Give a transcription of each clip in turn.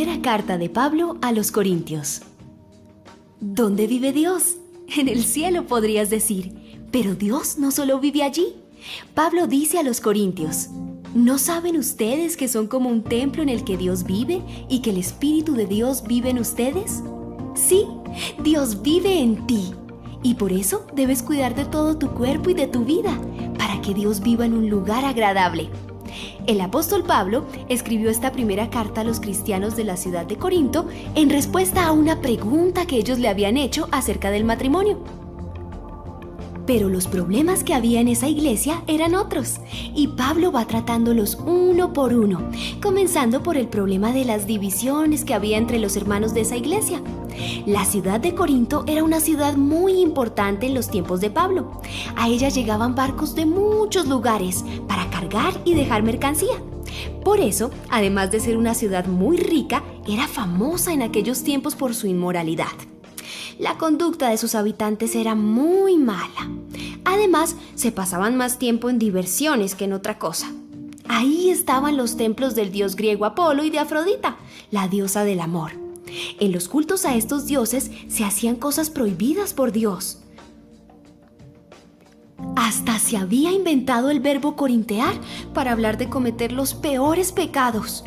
Primera carta de Pablo a los Corintios. ¿Dónde vive Dios? En el cielo, podrías decir. Pero Dios no solo vive allí. Pablo dice a los Corintios: ¿no saben ustedes que son como un templo en el que Dios vive y que el Espíritu de Dios vive en ustedes? Sí, Dios vive en ti. Y por eso debes cuidar de todo tu cuerpo y de tu vida, para que Dios viva en un lugar agradable. El apóstol Pablo escribió esta primera carta a los cristianos de la ciudad de Corinto en respuesta a una pregunta que ellos le habían hecho acerca del matrimonio. Pero los problemas que había en esa iglesia eran otros, y Pablo va tratándolos uno por uno, comenzando por el problema de las divisiones que había entre los hermanos de esa iglesia. La ciudad de Corinto era una ciudad muy importante en los tiempos de Pablo. A ella llegaban barcos de muchos lugares para cargar y dejar mercancía. Por eso, además de ser una ciudad muy rica, era famosa en aquellos tiempos por su inmoralidad. La conducta de sus habitantes era muy mala. Además, se pasaban más tiempo en diversiones que en otra cosa. Ahí estaban los templos del dios griego Apolo y de Afrodita, la diosa del amor. En los cultos a estos dioses se hacían cosas prohibidas por Dios. Hasta se había inventado el verbo corintear para hablar de cometer los peores pecados.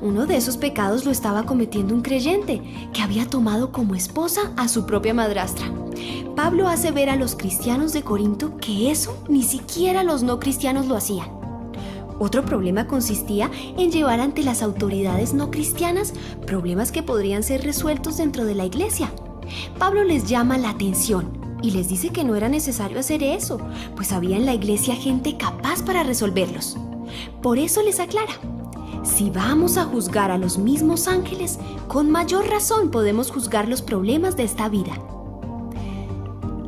Uno de esos pecados lo estaba cometiendo un creyente que había tomado como esposa a su propia madrastra. Pablo hace ver a los cristianos de Corinto que eso ni siquiera los no cristianos lo hacían. Otro problema consistía en llevar ante las autoridades no cristianas problemas que podrían ser resueltos dentro de la iglesia. Pablo les llama la atención y les dice que no era necesario hacer eso, pues había en la iglesia gente capaz para resolverlos. Por eso les aclara: si vamos a juzgar a los mismos ángeles, con mayor razón podemos juzgar los problemas de esta vida.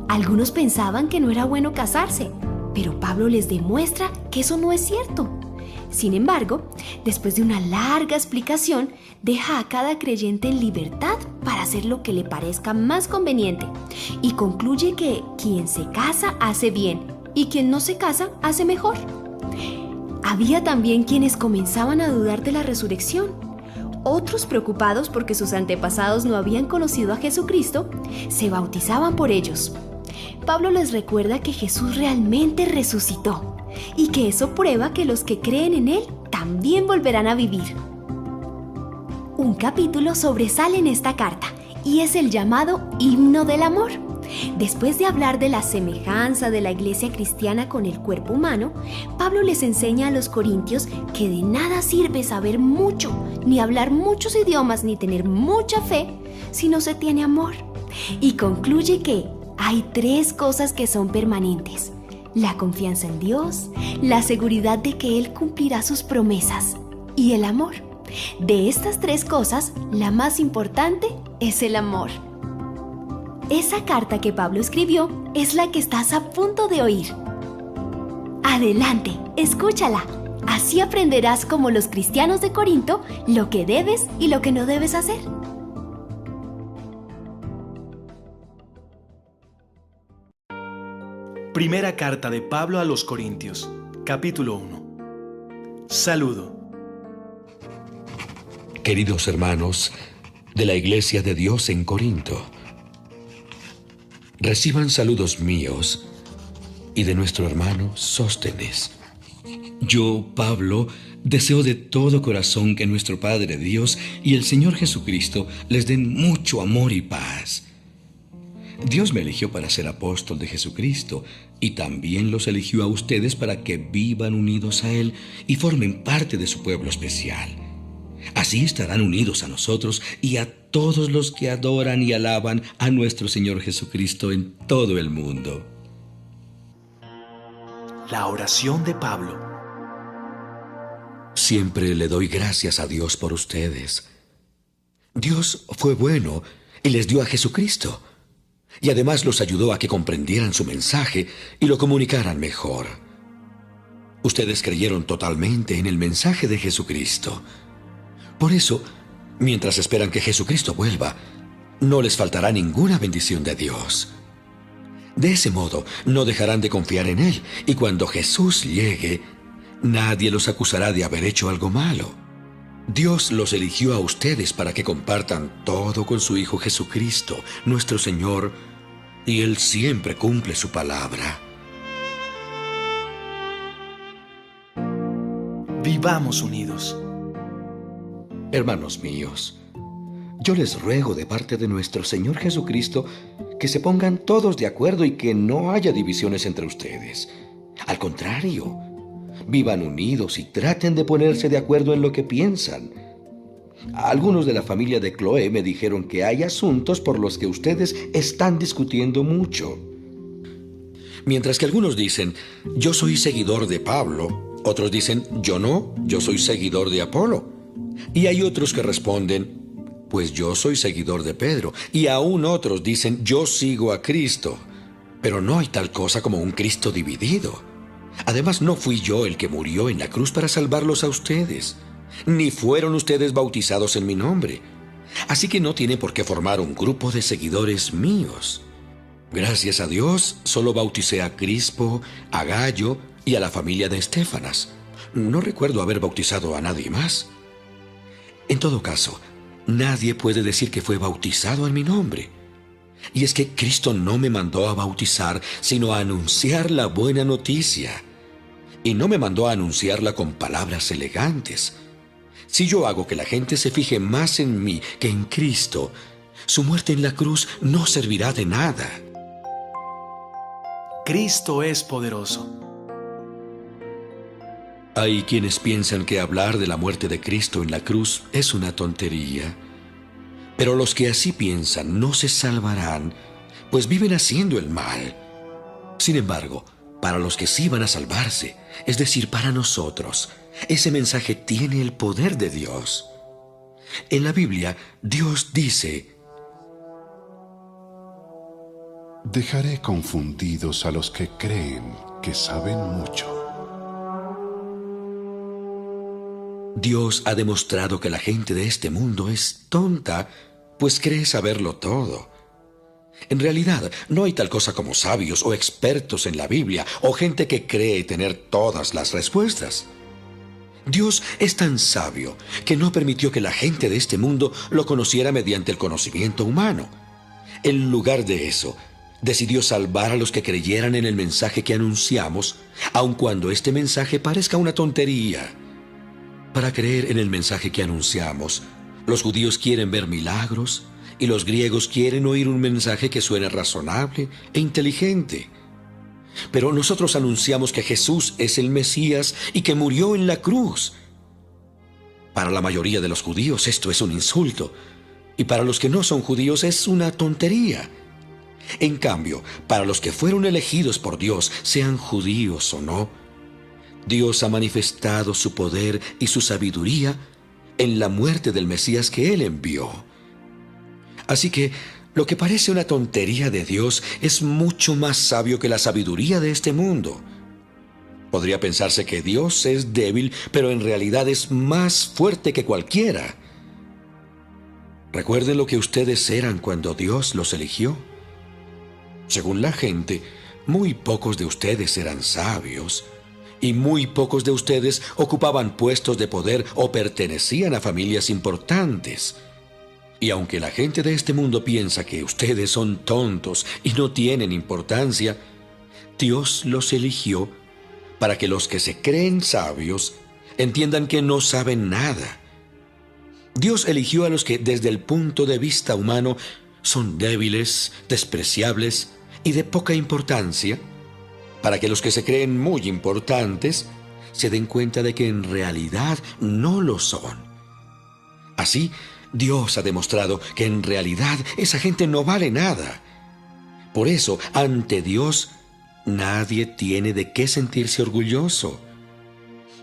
Algunos pensaban que no era bueno casarse, pero Pablo les demuestra que eso no es cierto. Sin embargo, después de una larga explicación, deja a cada creyente en libertad para hacer lo que le parezca más conveniente y concluye que quien se casa hace bien y quien no se casa hace mejor. Había también quienes comenzaban a dudar de la resurrección. Otros, preocupados porque sus antepasados no habían conocido a Jesucristo, se bautizaban por ellos. Pablo les recuerda que Jesús realmente resucitó y que eso prueba que los que creen en Él también volverán a vivir. Un capítulo sobresale en esta carta y es el llamado Himno del Amor. Después de hablar de la semejanza de la iglesia cristiana con el cuerpo humano, Pablo les enseña a los corintios que de nada sirve saber mucho, ni hablar muchos idiomas, ni tener mucha fe, si no se tiene amor. Y concluye que hay 3 cosas que son permanentes: la confianza en Dios, la seguridad de que Él cumplirá sus promesas y el amor. De estas 3 cosas, la más importante es el amor. Esa carta que Pablo escribió es la que estás a punto de oír. Adelante, escúchala. Así aprenderás, como los cristianos de Corinto, lo que debes y lo que no debes hacer. Primera carta de Pablo a los Corintios, capítulo 1. Saludo. Queridos hermanos de la Iglesia de Dios en Corinto, reciban saludos míos y de nuestro hermano Sóstenes. Yo, Pablo, deseo de todo corazón que nuestro Padre Dios y el Señor Jesucristo les den mucho amor y paz. Dios me eligió para ser apóstol de Jesucristo y también los eligió a ustedes para que vivan unidos a Él y formen parte de su pueblo especial. Así estarán unidos a nosotros y a todos los que adoran y alaban a nuestro Señor Jesucristo en todo el mundo. La oración de Pablo. Siempre le doy gracias a Dios por ustedes. Dios fue bueno y les dio a Jesucristo. Y además los ayudó a que comprendieran su mensaje y lo comunicaran mejor. Ustedes creyeron totalmente en el mensaje de Jesucristo. Por eso, mientras esperan que Jesucristo vuelva, no les faltará ninguna bendición de Dios. De ese modo, no dejarán de confiar en Él, y cuando Jesús llegue, nadie los acusará de haber hecho algo malo. Dios los eligió a ustedes para que compartan todo con su Hijo Jesucristo, nuestro Señor, y Él siempre cumple su palabra. Vivamos unidos. Hermanos míos, yo les ruego de parte de nuestro Señor Jesucristo que se pongan todos de acuerdo y que no haya divisiones entre ustedes. Al contrario, vivan unidos y traten de ponerse de acuerdo en lo que piensan. Algunos de la familia de Chloe me dijeron que hay asuntos por los que ustedes están discutiendo mucho. Mientras que algunos dicen, yo soy seguidor de Pablo, otros dicen, yo no, yo soy seguidor de Apolo. Y hay otros que responden, pues yo soy seguidor de Pedro. Y aún otros dicen, yo sigo a Cristo. Pero no hay tal cosa como un Cristo dividido. Además, no fui yo el que murió en la cruz para salvarlos a ustedes, ni fueron ustedes bautizados en mi nombre. Así que no tienen por qué formar un grupo de seguidores míos. Gracias a Dios, solo bauticé a Crispo, a Gayo y a la familia de Estéfanas. No recuerdo haber bautizado a nadie más. En todo caso, nadie puede decir que fue bautizado en mi nombre. Y es que Cristo no me mandó a bautizar, sino a anunciar la buena noticia. Y no me mandó a anunciarla con palabras elegantes. Si yo hago que la gente se fije más en mí que en Cristo, su muerte en la cruz no servirá de nada. Cristo es poderoso. Hay quienes piensan que hablar de la muerte de Cristo en la cruz es una tontería. Pero los que así piensan no se salvarán, pues viven haciendo el mal. Sin embargo, para los que sí van a salvarse, es decir, para nosotros, ese mensaje tiene el poder de Dios. En la Biblia, Dios dice: dejaré confundidos a los que creen que saben mucho. Dios ha demostrado que la gente de este mundo es tonta, pues cree saberlo todo. En realidad, no hay tal cosa como sabios o expertos en la Biblia o gente que cree tener todas las respuestas. Dios es tan sabio que no permitió que la gente de este mundo lo conociera mediante el conocimiento humano. En lugar de eso, decidió salvar a los que creyeran en el mensaje que anunciamos, aun cuando este mensaje parezca una tontería. Para creer en el mensaje que anunciamos, los judíos quieren ver milagros y los griegos quieren oír un mensaje que suene razonable e inteligente. Pero nosotros anunciamos que Jesús es el Mesías y que murió en la cruz. Para la mayoría de los judíos esto es un insulto, y para los que no son judíos es una tontería. En cambio, para los que fueron elegidos por Dios, sean judíos o no, Dios ha manifestado su poder y su sabiduría en la muerte del Mesías que Él envió. Así que lo que parece una tontería de Dios es mucho más sabio que la sabiduría de este mundo. Podría pensarse que Dios es débil, pero en realidad es más fuerte que cualquiera. Recuerden lo que ustedes eran cuando Dios los eligió. Según la gente, muy pocos de ustedes eran sabios, y muy pocos de ustedes ocupaban puestos de poder o pertenecían a familias importantes. Y aunque la gente de este mundo piensa que ustedes son tontos y no tienen importancia, Dios los eligió para que los que se creen sabios entiendan que no saben nada. Dios eligió a los que desde el punto de vista humano son débiles, despreciables y de poca importancia, para que los que se creen muy importantes se den cuenta de que en realidad no lo son. Así, Dios ha demostrado que en realidad esa gente no vale nada. Por eso, ante Dios, nadie tiene de qué sentirse orgulloso.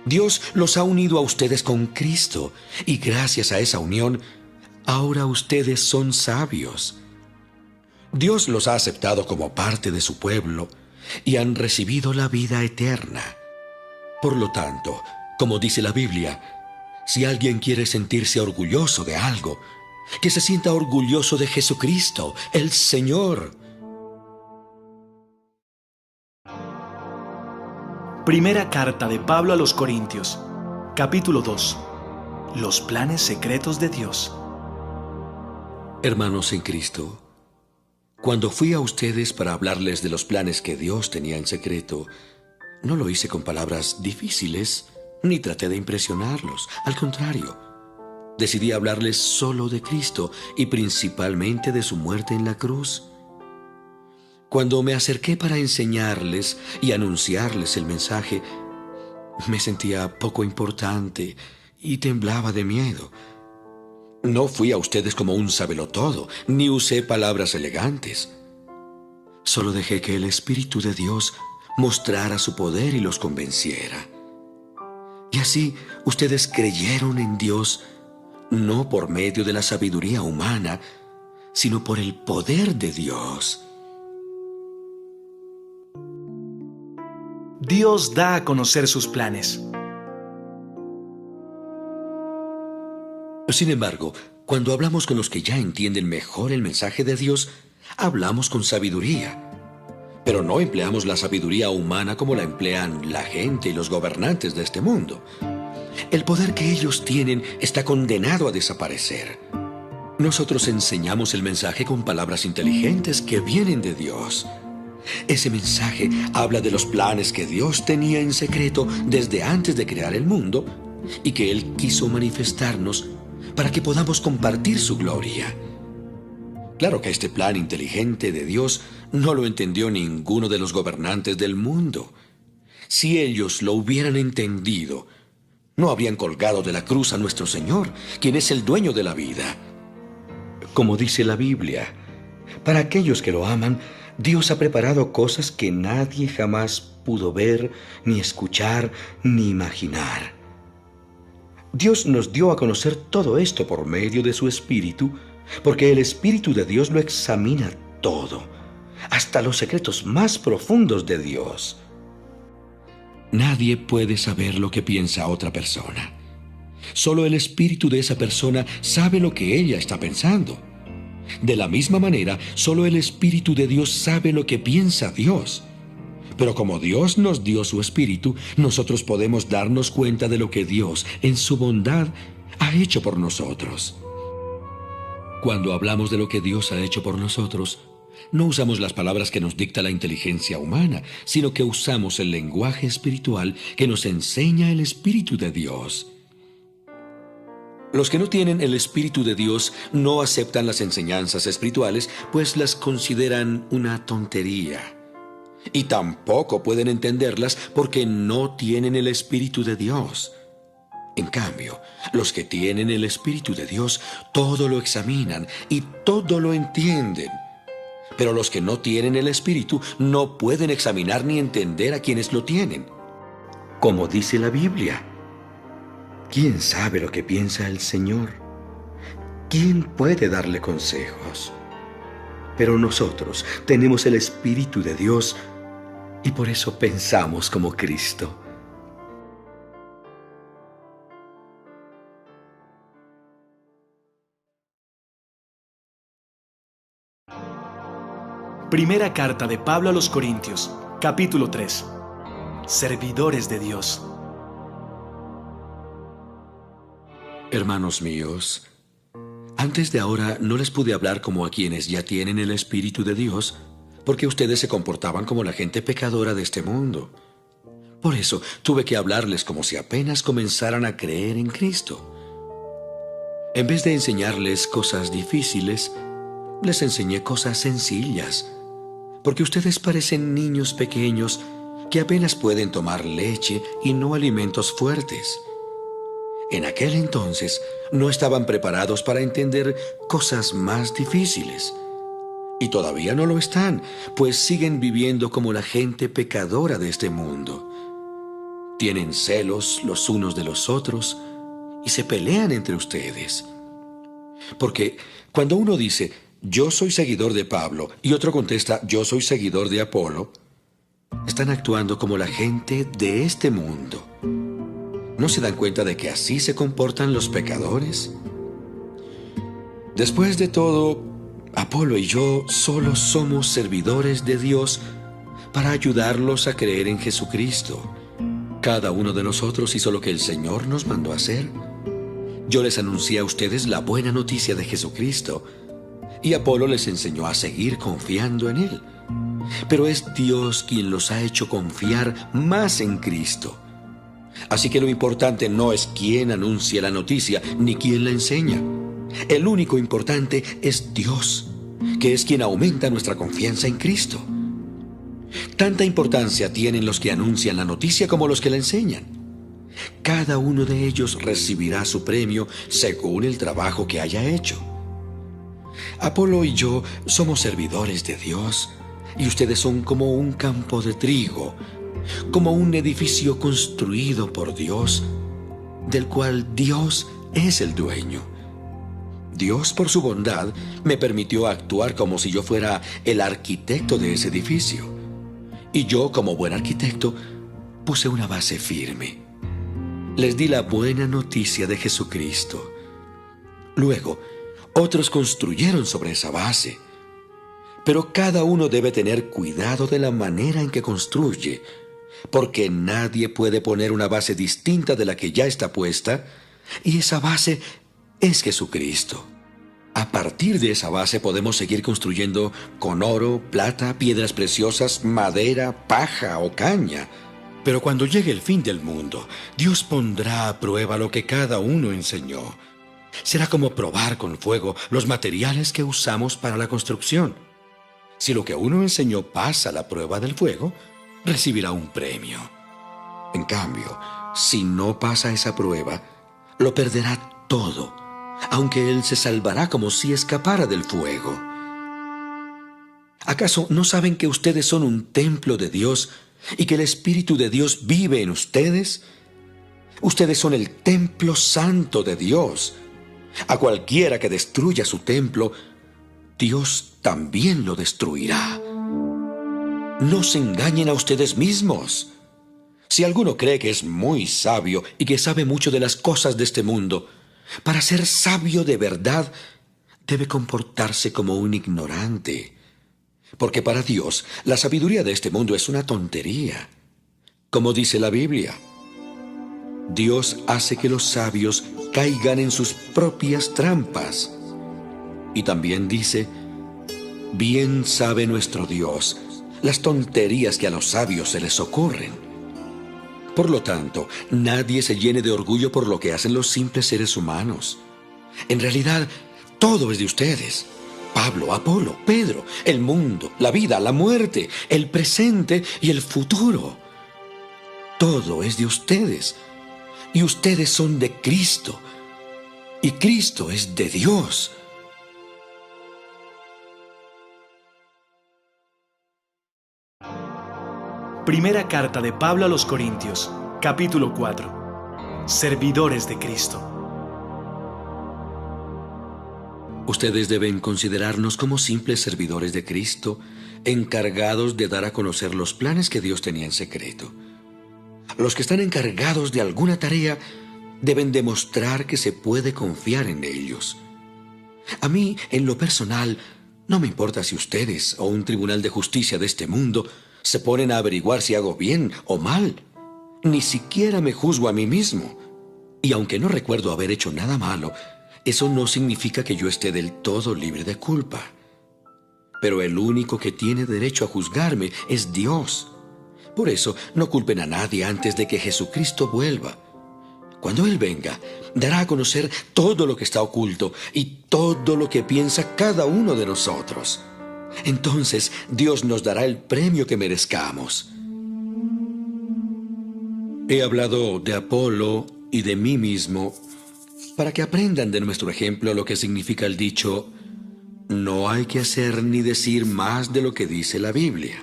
Dios los ha unido a ustedes con Cristo, y gracias a esa unión, ahora ustedes son sabios. Dios los ha aceptado como parte de su pueblo, y han recibido la vida eterna. Por lo tanto, como dice la Biblia, si alguien quiere sentirse orgulloso de algo, que se sienta orgulloso de Jesucristo, el Señor. Primera carta de Pablo a los Corintios, capítulo 2. Los planes secretos de Dios. Hermanos en Cristo, cuando fui a ustedes para hablarles de los planes que Dios tenía en secreto, no lo hice con palabras difíciles, ni traté de impresionarlos. Al contrario, decidí hablarles solo de Cristo y principalmente de su muerte en la cruz. Cuando me acerqué para enseñarles y anunciarles el mensaje, me sentía poco importante y temblaba de miedo. No fui a ustedes como un sabelotodo, ni usé palabras elegantes. Solo dejé que el Espíritu de Dios mostrara su poder y los convenciera. Y así ustedes creyeron en Dios, no por medio de la sabiduría humana, sino por el poder de Dios. Dios da a conocer sus planes. Sin embargo, cuando hablamos con los que ya entienden mejor el mensaje de Dios, hablamos con sabiduría. Pero no empleamos la sabiduría humana como la emplean la gente y los gobernantes de este mundo. El poder que ellos tienen está condenado a desaparecer. Nosotros enseñamos el mensaje con palabras inteligentes que vienen de Dios. Ese mensaje habla de los planes que Dios tenía en secreto desde antes de crear el mundo y que Él quiso manifestarnos para que podamos compartir su gloria. Claro que este plan inteligente de Dios no lo entendió ninguno de los gobernantes del mundo. Si ellos lo hubieran entendido, no habrían colgado de la cruz a nuestro Señor, quien es el dueño de la vida. Como dice la Biblia, para aquellos que lo aman, Dios ha preparado cosas que nadie jamás pudo ver, ni escuchar, ni imaginar. Dios nos dio a conocer todo esto por medio de su Espíritu, porque el Espíritu de Dios lo examina todo, hasta los secretos más profundos de Dios. Nadie puede saber lo que piensa otra persona. Solo el Espíritu de esa persona sabe lo que ella está pensando. De la misma manera, solo el Espíritu de Dios sabe lo que piensa Dios. Pero como Dios nos dio su Espíritu, nosotros podemos darnos cuenta de lo que Dios, en su bondad, ha hecho por nosotros. Cuando hablamos de lo que Dios ha hecho por nosotros, no usamos las palabras que nos dicta la inteligencia humana, sino que usamos el lenguaje espiritual que nos enseña el Espíritu de Dios. Los que no tienen el Espíritu de Dios no aceptan las enseñanzas espirituales, pues las consideran una tontería. Y tampoco pueden entenderlas porque no tienen el Espíritu de Dios. En cambio, los que tienen el Espíritu de Dios todo lo examinan y todo lo entienden. Pero los que no tienen el Espíritu no pueden examinar ni entender a quienes lo tienen. Como dice la Biblia, ¿quién sabe lo que piensa el Señor? ¿Quién puede darle consejos? Pero nosotros tenemos el Espíritu de Dios y por eso pensamos como Cristo. Primera carta de Pablo a los Corintios, capítulo 3. Servidores de Dios. Hermanos míos, antes de ahora no les pude hablar como a quienes ya tienen el Espíritu de Dios, porque ustedes se comportaban como la gente pecadora de este mundo. Por eso tuve que hablarles como si apenas comenzaran a creer en Cristo. En vez de enseñarles cosas difíciles, les enseñé cosas sencillas, porque ustedes parecen niños pequeños que apenas pueden tomar leche y no alimentos fuertes. En aquel entonces no estaban preparados para entender cosas más difíciles. Y todavía no lo están, pues siguen viviendo como la gente pecadora de este mundo. Tienen celos los unos de los otros y se pelean entre ustedes. Porque cuando uno dice, yo soy seguidor de Pablo, y otro contesta, yo soy seguidor de Apolo, están actuando como la gente de este mundo. ¿No se dan cuenta de que así se comportan los pecadores? Después de todo, Apolo y yo solo somos servidores de Dios para ayudarlos a creer en Jesucristo. Cada uno de nosotros hizo lo que el Señor nos mandó hacer. Yo les anuncié a ustedes la buena noticia de Jesucristo, y Apolo les enseñó a seguir confiando en Él. Pero es Dios quien los ha hecho confiar más en Cristo. Así que lo importante no es quién anuncia la noticia, ni quién la enseña. El único importante es Dios, que es quien aumenta nuestra confianza en Cristo. Tanta importancia tienen los que anuncian la noticia como los que la enseñan. Cada uno de ellos recibirá su premio según el trabajo que haya hecho. Apolo y yo somos servidores de Dios, y ustedes son como un campo de trigo, como un edificio construido por Dios, del cual Dios es el dueño. Dios, por su bondad, me permitió actuar como si yo fuera el arquitecto de ese edificio. Y yo, como buen arquitecto, puse una base firme. Les di la buena noticia de Jesucristo. Luego, otros construyeron sobre esa base. Pero cada uno debe tener cuidado de la manera en que construye, porque nadie puede poner una base distinta de la que ya está puesta, y esa base es Jesucristo. A partir de esa base podemos seguir construyendo con oro, plata, piedras preciosas, madera, paja o caña. Pero cuando llegue el fin del mundo, Dios pondrá a prueba lo que cada uno enseñó. Será como probar con fuego los materiales que usamos para la construcción. Si lo que uno enseñó pasa la prueba del fuego, recibirá un premio. En cambio, si no pasa esa prueba, lo perderá todo, aunque él se salvará como si escapara del fuego. ¿Acaso no saben que ustedes son un templo de Dios y que el Espíritu de Dios vive en ustedes? Ustedes son el templo santo de Dios. A cualquiera que destruya su templo, Dios también lo destruirá. No se engañen a ustedes mismos. Si alguno cree que es muy sabio y que sabe mucho de las cosas de este mundo, para ser sabio de verdad, debe comportarse como un ignorante. Porque para Dios, la sabiduría de este mundo es una tontería. Como dice la Biblia, Dios hace que los sabios caigan en sus propias trampas. Y también dice, bien sabe nuestro Dios las tonterías que a los sabios se les ocurren. Por lo tanto, nadie se llene de orgullo por lo que hacen los simples seres humanos. En realidad, todo es de ustedes. Pablo, Apolo, Pedro, el mundo, la vida, la muerte, el presente y el futuro. Todo es de ustedes. Y ustedes son de Cristo. Y Cristo es de Dios. Primera carta de Pablo a los Corintios, capítulo 4. Servidores de Cristo. Ustedes deben considerarnos como simples servidores de Cristo, encargados de dar a conocer los planes que Dios tenía en secreto. Los que están encargados de alguna tarea deben demostrar que se puede confiar en ellos. A mí, en lo personal, no me importa si ustedes o un tribunal de justicia de este mundo se ponen a averiguar si hago bien o mal. Ni siquiera me juzgo a mí mismo. Y aunque no recuerdo haber hecho nada malo, eso no significa que yo esté del todo libre de culpa. Pero el único que tiene derecho a juzgarme es Dios. Por eso, no culpen a nadie antes de que Jesucristo vuelva. Cuando Él venga, dará a conocer todo lo que está oculto y todo lo que piensa cada uno de nosotros. Entonces, Dios nos dará el premio que merezcamos. He hablado de Apolo y de mí mismo para que aprendan de nuestro ejemplo lo que significa el dicho: no hay que hacer ni decir más de lo que dice la Biblia.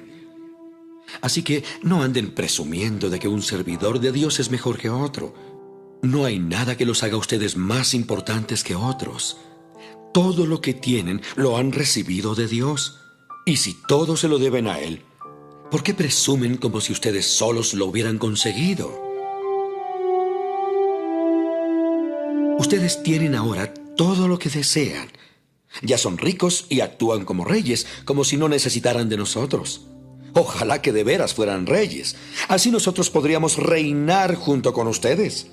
Así que no anden presumiendo de que un servidor de Dios es mejor que otro. No hay nada que los haga a ustedes más importantes que otros. Todo lo que tienen lo han recibido de Dios. Y si todo se lo deben a Él, ¿por qué presumen como si ustedes solos lo hubieran conseguido? Ustedes tienen ahora todo lo que desean. Ya son ricos y actúan como reyes, como si no necesitaran de nosotros. Ojalá que de veras fueran reyes. Así nosotros podríamos reinar junto con ustedes.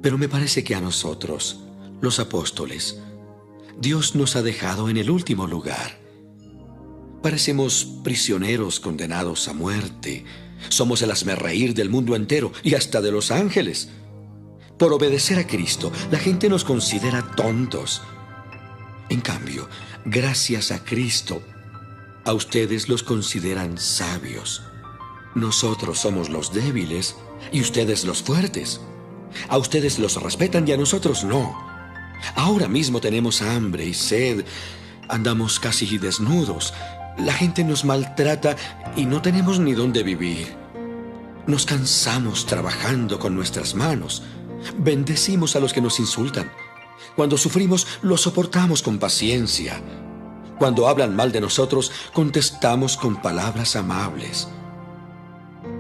Pero me parece que a nosotros, los apóstoles, Dios nos ha dejado en el último lugar. Parecemos prisioneros condenados a muerte. Somos el hazmerreír del mundo entero y hasta de los ángeles. Por obedecer a Cristo, la gente nos considera tontos. En cambio, gracias a Cristo, a ustedes los consideran sabios. Nosotros somos los débiles y ustedes los fuertes. A ustedes los respetan y a nosotros no. Ahora mismo tenemos hambre y sed. Andamos casi desnudos. La gente nos maltrata y no tenemos ni dónde vivir. Nos cansamos trabajando con nuestras manos. Bendecimos a los que nos insultan. Cuando sufrimos, lo soportamos con paciencia. Cuando hablan mal de nosotros, contestamos con palabras amables.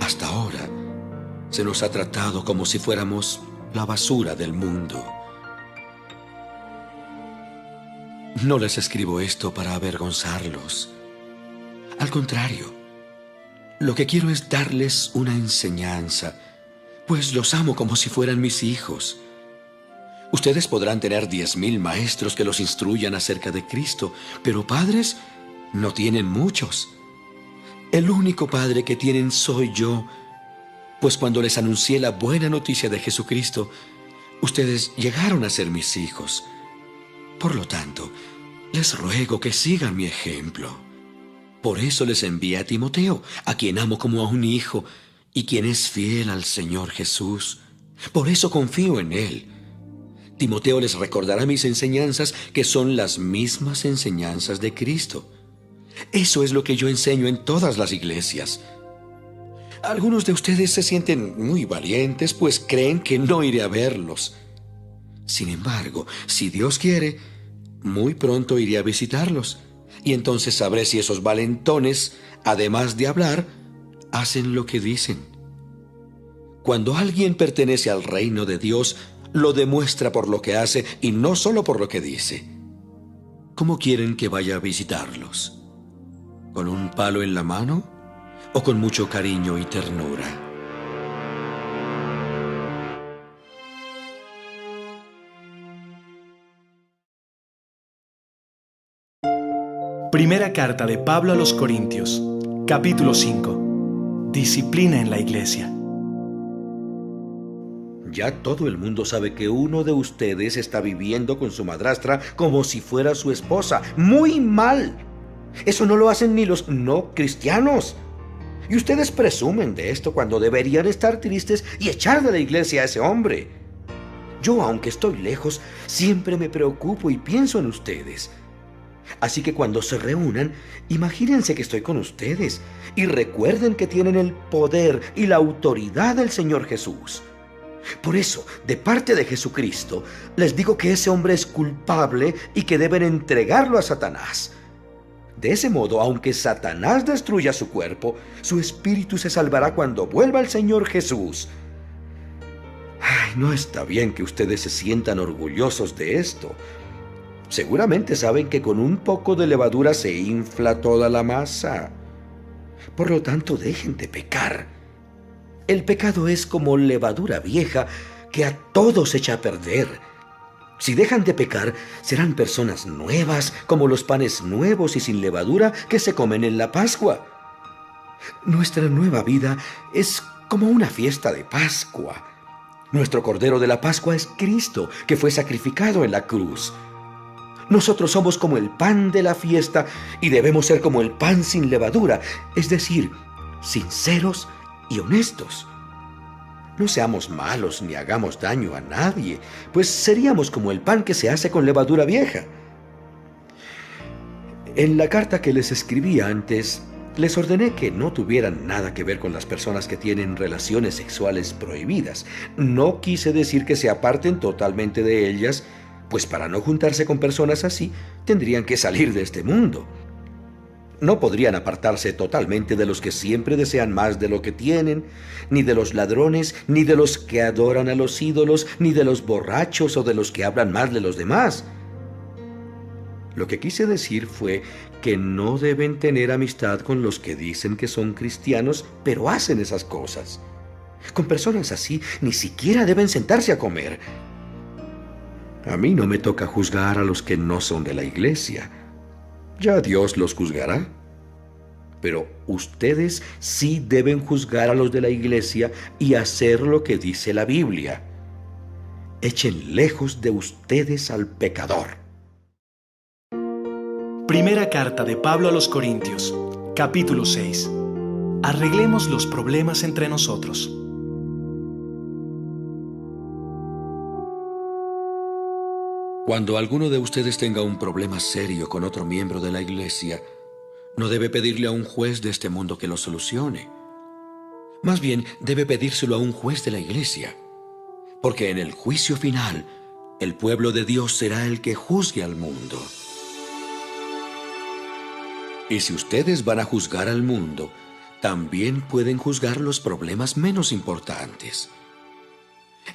Hasta ahora, se nos ha tratado como si fuéramos la basura del mundo. No les escribo esto para avergonzarlos. Al contrario, lo que quiero es darles una enseñanza, pues los amo como si fueran mis hijos. Ustedes podrán tener 10,000 maestros que los instruyan acerca de Cristo, pero padres no tienen muchos. El único padre que tienen soy yo, pues cuando les anuncié la buena noticia de Jesucristo, ustedes llegaron a ser mis hijos. Por lo tanto, les ruego que sigan mi ejemplo. Por eso les envié a Timoteo, a quien amo como a un hijo, y quien es fiel al Señor Jesús. Por eso confío en él. Timoteo les recordará mis enseñanzas, que son las mismas enseñanzas de Cristo. Eso es lo que yo enseño en todas las iglesias. Algunos de ustedes se sienten muy valientes, pues creen que no iré a verlos. Sin embargo, si Dios quiere, muy pronto iré a visitarlos, y entonces sabré si esos valentones, además de hablar, hacen lo que dicen. Cuando alguien pertenece al reino de Dios, lo demuestra por lo que hace y no solo por lo que dice. ¿Cómo quieren que vaya a visitarlos? ¿Con un palo en la mano o con mucho cariño y ternura? Primera carta de Pablo a los Corintios, capítulo 5. Disciplina en la iglesia. Ya todo el mundo sabe que uno de ustedes está viviendo con su madrastra como si fuera su esposa. ¡Muy mal! Eso no lo hacen ni los no cristianos. Y ustedes presumen de esto cuando deberían estar tristes y echar de la iglesia a ese hombre. Yo, aunque estoy lejos, siempre me preocupo y pienso en ustedes. Así que cuando se reúnan, imagínense que estoy con ustedes y recuerden que tienen el poder y la autoridad del Señor Jesús. Por eso, de parte de Jesucristo, les digo que ese hombre es culpable y que deben entregarlo a Satanás. De ese modo, aunque Satanás destruya su cuerpo, su espíritu se salvará cuando vuelva el Señor Jesús. Ay, no está bien que ustedes se sientan orgullosos de esto. Seguramente saben que con un poco de levadura se infla toda la masa. Por lo tanto, dejen de pecar. El pecado es como levadura vieja que a todos echa a perder. Si dejan de pecar, serán personas nuevas, como los panes nuevos y sin levadura que se comen en la Pascua. Nuestra nueva vida es como una fiesta de Pascua. Nuestro Cordero de la Pascua es Cristo, que fue sacrificado en la cruz. Nosotros somos como el pan de la fiesta y debemos ser como el pan sin levadura, es decir, sinceros y honestos. No seamos malos ni hagamos daño a nadie, pues seríamos como el pan que se hace con levadura vieja. En la carta que les escribí antes, les ordené que no tuvieran nada que ver con las personas que tienen relaciones sexuales prohibidas. No quise decir que se aparten totalmente de ellas, pues para no juntarse con personas así, tendrían que salir de este mundo. No podrían apartarse totalmente de los que siempre desean más de lo que tienen, ni de los ladrones, ni de los que adoran a los ídolos, ni de los borrachos o de los que hablan mal de los demás. Lo que quise decir fue que no deben tener amistad con los que dicen que son cristianos, pero hacen esas cosas. Con personas así ni siquiera deben sentarse a comer. A mí no me toca juzgar a los que no son de la iglesia. Ya Dios los juzgará. Pero ustedes sí deben juzgar a los de la iglesia y hacer lo que dice la Biblia. Echen lejos de ustedes al pecador. Primera carta de Pablo a los Corintios, capítulo 6. Arreglemos los problemas entre nosotros. Cuando alguno de ustedes tenga un problema serio con otro miembro de la iglesia, no debe pedirle a un juez de este mundo que lo solucione. Más bien, debe pedírselo a un juez de la iglesia, porque en el juicio final, el pueblo de Dios será el que juzgue al mundo. Y si ustedes van a juzgar al mundo, también pueden juzgar los problemas menos importantes.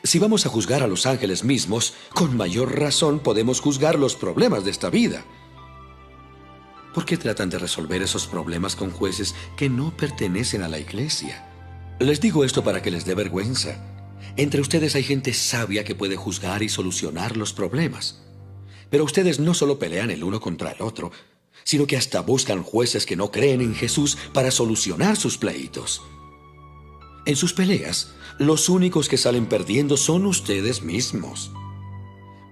Si vamos a juzgar a los ángeles mismos, con mayor razón podemos juzgar los problemas de esta vida. ¿Por qué tratan de resolver esos problemas con jueces que no pertenecen a la iglesia? Les digo esto para que les dé vergüenza. Entre ustedes hay gente sabia que puede juzgar y solucionar los problemas. Pero ustedes no solo pelean el uno contra el otro, sino que hasta buscan jueces que no creen en Jesús para solucionar sus pleitos. En sus peleas, los únicos que salen perdiendo son ustedes mismos.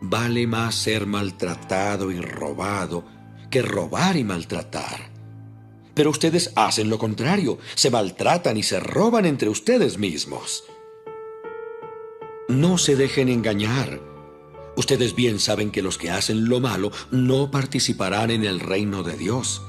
Vale más ser maltratado y robado que robar y maltratar. Pero ustedes hacen lo contrario, se maltratan y se roban entre ustedes mismos. No se dejen engañar. Ustedes bien saben que los que hacen lo malo no participarán en el reino de Dios.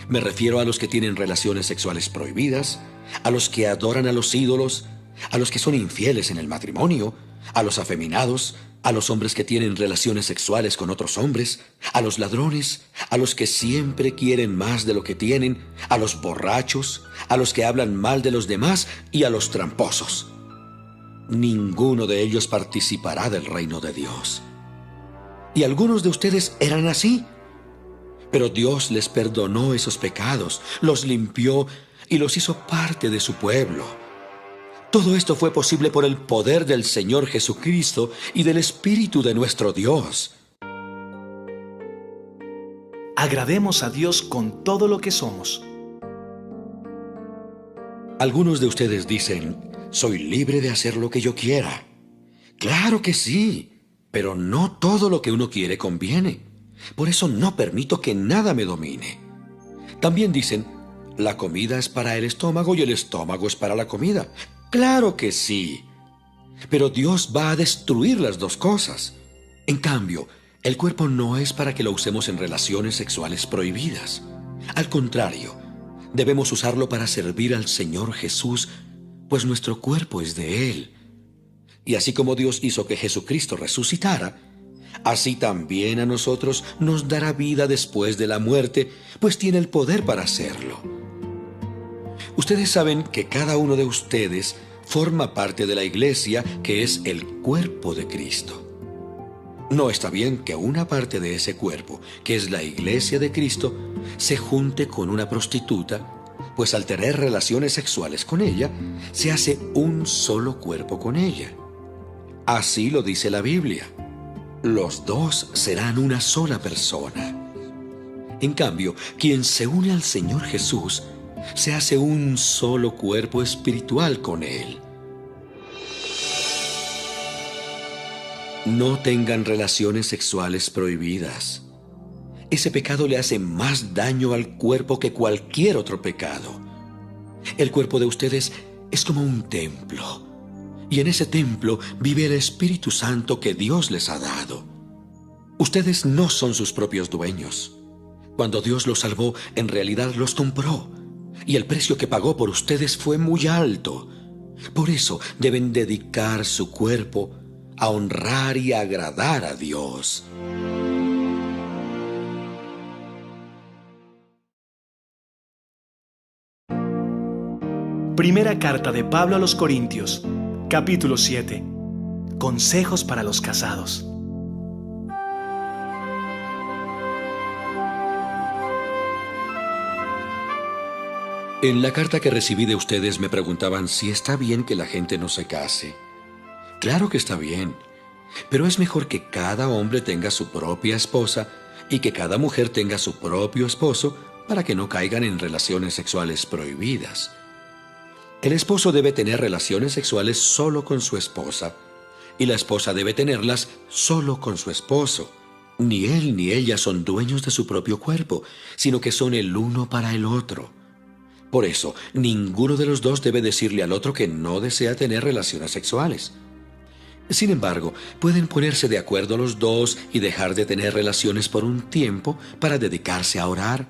Me refiero a los que tienen relaciones sexuales prohibidas, a los que adoran a los ídolos, a los que son infieles en el matrimonio, a los afeminados, a los hombres que tienen relaciones sexuales con otros hombres, a los ladrones, a los que siempre quieren más de lo que tienen, a los borrachos, a los que hablan mal de los demás y a los tramposos. Ninguno de ellos participará del reino de Dios. Y algunos de ustedes eran así. Pero Dios les perdonó esos pecados, los limpió y los hizo parte de su pueblo. Todo esto fue posible por el poder del Señor Jesucristo y del Espíritu de nuestro Dios. Agrademos a Dios con todo lo que somos. Algunos de ustedes dicen: soy libre de hacer lo que yo quiera. Claro que sí, pero no todo lo que uno quiere conviene. Por eso no permito que nada me domine. También dicen: la comida es para el estómago y el estómago es para la comida. Claro que sí, pero Dios va a destruir las dos cosas. En cambio, el cuerpo no es para que lo usemos en relaciones sexuales prohibidas. Al contrario, debemos usarlo para servir al Señor Jesús, pues nuestro cuerpo es de Él. Y así como Dios hizo que Jesucristo resucitara, así también a nosotros nos dará vida después de la muerte, pues tiene el poder para hacerlo. Ustedes saben que cada uno de ustedes forma parte de la iglesia, que es el cuerpo de Cristo. No está bien que una parte de ese cuerpo, que es la iglesia de Cristo, se junte con una prostituta, pues al tener relaciones sexuales con ella, se hace un solo cuerpo con ella. Así lo dice la Biblia. Los dos serán una sola persona. En cambio, quien se une al Señor Jesús, se hace un solo cuerpo espiritual con Él. No tengan relaciones sexuales prohibidas. Ese pecado le hace más daño al cuerpo que cualquier otro pecado. El cuerpo de ustedes es como un templo, y en ese templo vive el Espíritu Santo que Dios les ha dado. Ustedes no son sus propios dueños. Cuando Dios los salvó, en realidad los compró, y el precio que pagó por ustedes fue muy alto. Por eso deben dedicar su cuerpo a honrar y agradar a Dios. Primera carta de Pablo a los Corintios, capítulo 7. Consejos para los casados. En la carta que recibí de ustedes me preguntaban si está bien que la gente no se case. Claro que está bien, pero es mejor que cada hombre tenga su propia esposa y que cada mujer tenga su propio esposo para que no caigan en relaciones sexuales prohibidas. El esposo debe tener relaciones sexuales solo con su esposa y la esposa debe tenerlas solo con su esposo. Ni él ni ella son dueños de su propio cuerpo, sino que son el uno para el otro. Por eso, ninguno de los dos debe decirle al otro que no desea tener relaciones sexuales. Sin embargo, pueden ponerse de acuerdo los dos y dejar de tener relaciones por un tiempo para dedicarse a orar.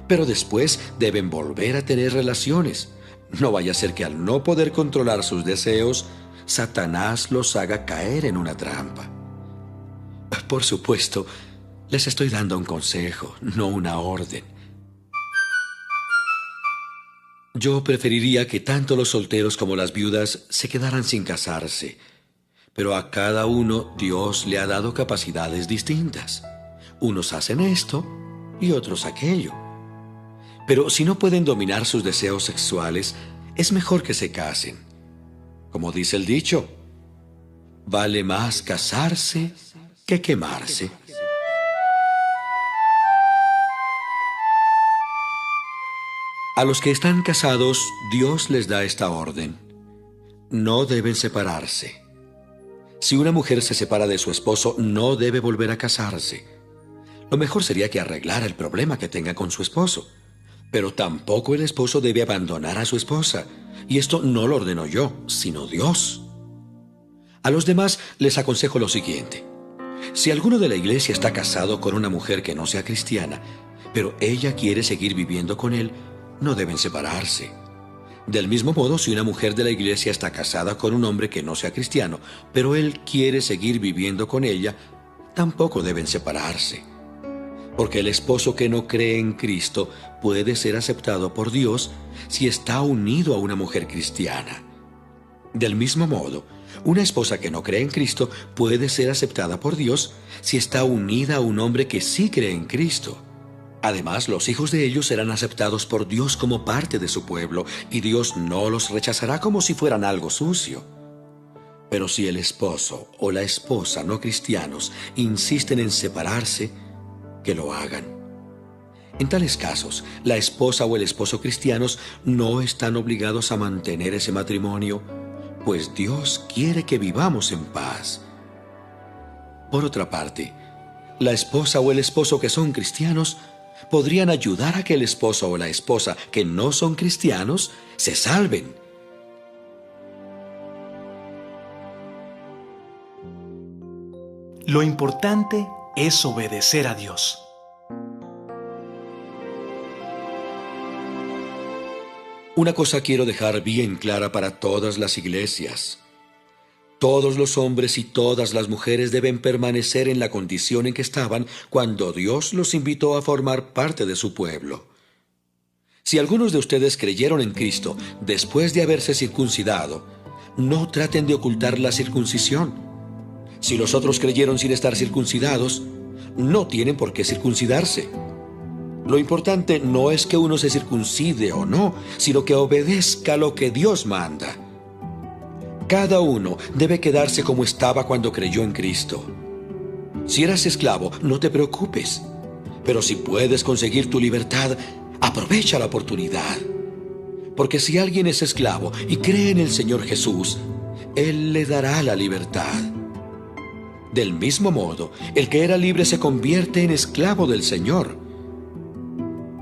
Pero después deben volver a tener relaciones. No vaya a ser que al no poder controlar sus deseos, Satanás los haga caer en una trampa. Por supuesto, les estoy dando un consejo, no una orden. Yo preferiría que tanto los solteros como las viudas se quedaran sin casarse, pero a cada uno Dios le ha dado capacidades distintas. Unos hacen esto y otros aquello. Pero si no pueden dominar sus deseos sexuales, es mejor que se casen. Como dice el dicho, vale más casarse que quemarse. A los que están casados, Dios les da esta orden: no deben separarse. Si una mujer se separa de su esposo, no debe volver a casarse. Lo mejor sería que arreglara el problema que tenga con su esposo. Pero tampoco el esposo debe abandonar a su esposa. Y esto no lo ordenó yo, sino Dios. A los demás les aconsejo lo siguiente. Si alguno de la iglesia está casado con una mujer que no sea cristiana, pero ella quiere seguir viviendo con él, no deben separarse. Del mismo modo, si una mujer de la iglesia está casada con un hombre que no sea cristiano, pero él quiere seguir viviendo con ella, tampoco deben separarse. Porque el esposo que no cree en Cristo puede ser aceptado por Dios si está unido a una mujer cristiana. Del mismo modo, una esposa que no cree en Cristo puede ser aceptada por Dios si está unida a un hombre que sí cree en Cristo. Además, los hijos de ellos serán aceptados por Dios como parte de su pueblo, y Dios no los rechazará como si fueran algo sucio. Pero si el esposo o la esposa no cristianos insisten en separarse, que lo hagan. En tales casos, la esposa o el esposo cristianos no están obligados a mantener ese matrimonio, pues Dios quiere que vivamos en paz. Por otra parte, la esposa o el esposo que son cristianos podrían ayudar a que el esposo o la esposa que no son cristianos se salven. Lo importante es obedecer a Dios. Una cosa quiero dejar bien clara para todas las iglesias. Todos los hombres y todas las mujeres deben permanecer en la condición en que estaban cuando Dios los invitó a formar parte de su pueblo. Si algunos de ustedes creyeron en Cristo después de haberse circuncidado, no traten de ocultar la circuncisión. Si los otros creyeron sin estar circuncidados, no tienen por qué circuncidarse. Lo importante no es que uno se circuncide o no, sino que obedezca lo que Dios manda. Cada uno debe quedarse como estaba cuando creyó en Cristo. Si eras esclavo, no te preocupes. Pero si puedes conseguir tu libertad, aprovecha la oportunidad. Porque si alguien es esclavo y cree en el Señor Jesús, Él le dará la libertad. Del mismo modo, el que era libre se convierte en esclavo del Señor.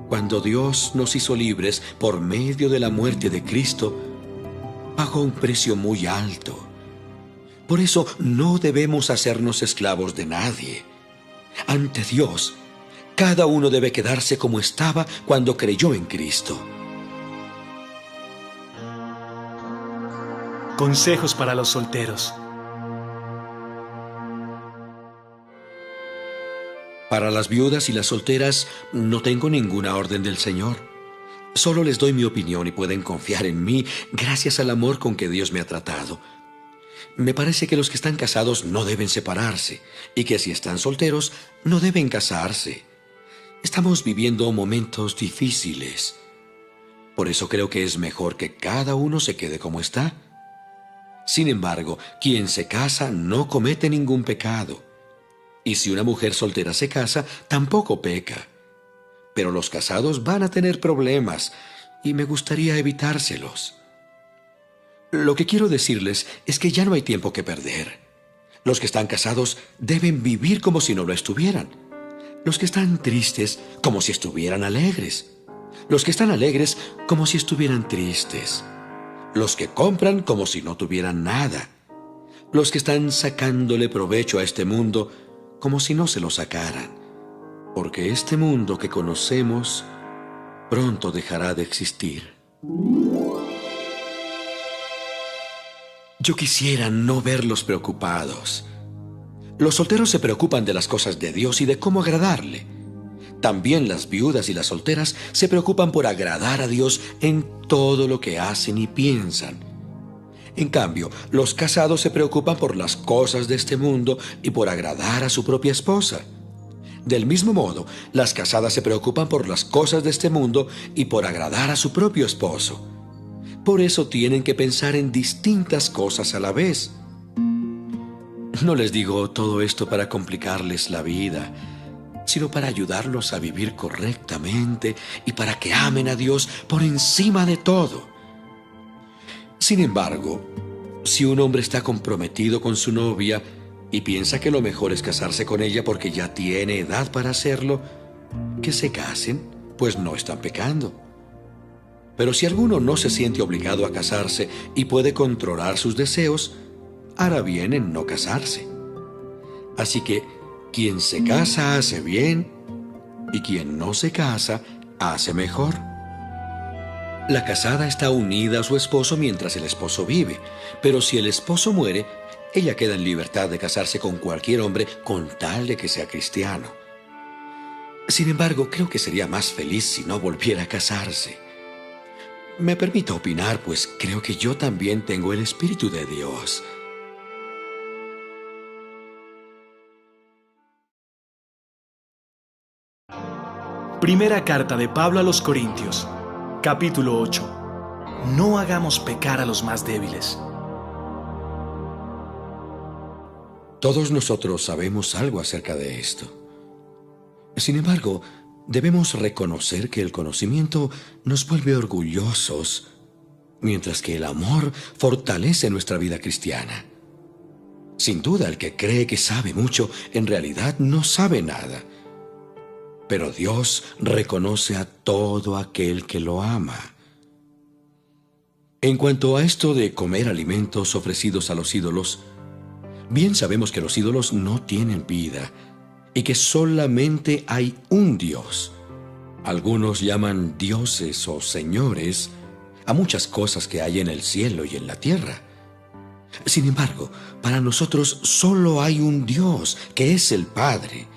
Cuando Dios nos hizo libres por medio de la muerte de Cristo, pagó un precio muy alto. Por eso no debemos hacernos esclavos de nadie. Ante Dios, cada uno debe quedarse como estaba cuando creyó en Cristo. Consejos para los solteros. Para las viudas y las solteras no tengo ninguna orden del Señor. Solo les doy mi opinión y pueden confiar en mí gracias al amor con que Dios me ha tratado. Me parece que los que están casados no deben separarse y que si están solteros no deben casarse. Estamos viviendo momentos difíciles. Por eso creo que es mejor que cada uno se quede como está. Sin embargo, quien se casa no comete ningún pecado. Y si una mujer soltera se casa, tampoco peca. Pero los casados van a tener problemas y me gustaría evitárselos. Lo que quiero decirles es que ya no hay tiempo que perder. Los que están casados deben vivir como si no lo estuvieran. Los que están tristes, como si estuvieran alegres. Los que están alegres, como si estuvieran tristes. Los que compran, como si no tuvieran nada. Los que están sacándole provecho a este mundo, como si no se lo sacaran. Porque este mundo que conocemos pronto dejará de existir. Yo quisiera no verlos preocupados. Los solteros se preocupan de las cosas de Dios y de cómo agradarle. También las viudas y las solteras se preocupan por agradar a Dios en todo lo que hacen y piensan. En cambio, los casados se preocupan por las cosas de este mundo y por agradar a su propia esposa. Del mismo modo, las casadas se preocupan por las cosas de este mundo y por agradar a su propio esposo. Por eso tienen que pensar en distintas cosas a la vez. No les digo todo esto para complicarles la vida, sino para ayudarlos a vivir correctamente y para que amen a Dios por encima de todo. Sin embargo, si un hombre está comprometido con su novia y piensa que lo mejor es casarse con ella porque ya tiene edad para hacerlo, que se casen, pues no están pecando. Pero si alguno no se siente obligado a casarse y puede controlar sus deseos, hará bien en no casarse. Así que quien se casa hace bien y quien no se casa hace mejor. La casada está unida a su esposo mientras el esposo vive, pero si el esposo muere, ella queda en libertad de casarse con cualquier hombre con tal de que sea cristiano. Sin embargo, creo que sería más feliz si no volviera a casarse. Me permito opinar, pues creo que yo también tengo el Espíritu de Dios. Primera carta de Pablo a los Corintios, capítulo 8. No hagamos pecar a los más débiles. Todos nosotros sabemos algo acerca de esto. Sin embargo, debemos reconocer que el conocimiento nos vuelve orgullosos, mientras que el amor fortalece nuestra vida cristiana. Sin duda, el que cree que sabe mucho, en realidad no sabe nada. Pero Dios reconoce a todo aquel que lo ama. En cuanto a esto de comer alimentos ofrecidos a los ídolos, bien sabemos que los ídolos no tienen vida y que solamente hay un Dios. Algunos llaman dioses o señores a muchas cosas que hay en el cielo y en la tierra. Sin embargo, para nosotros solo hay un Dios, que es el Padre.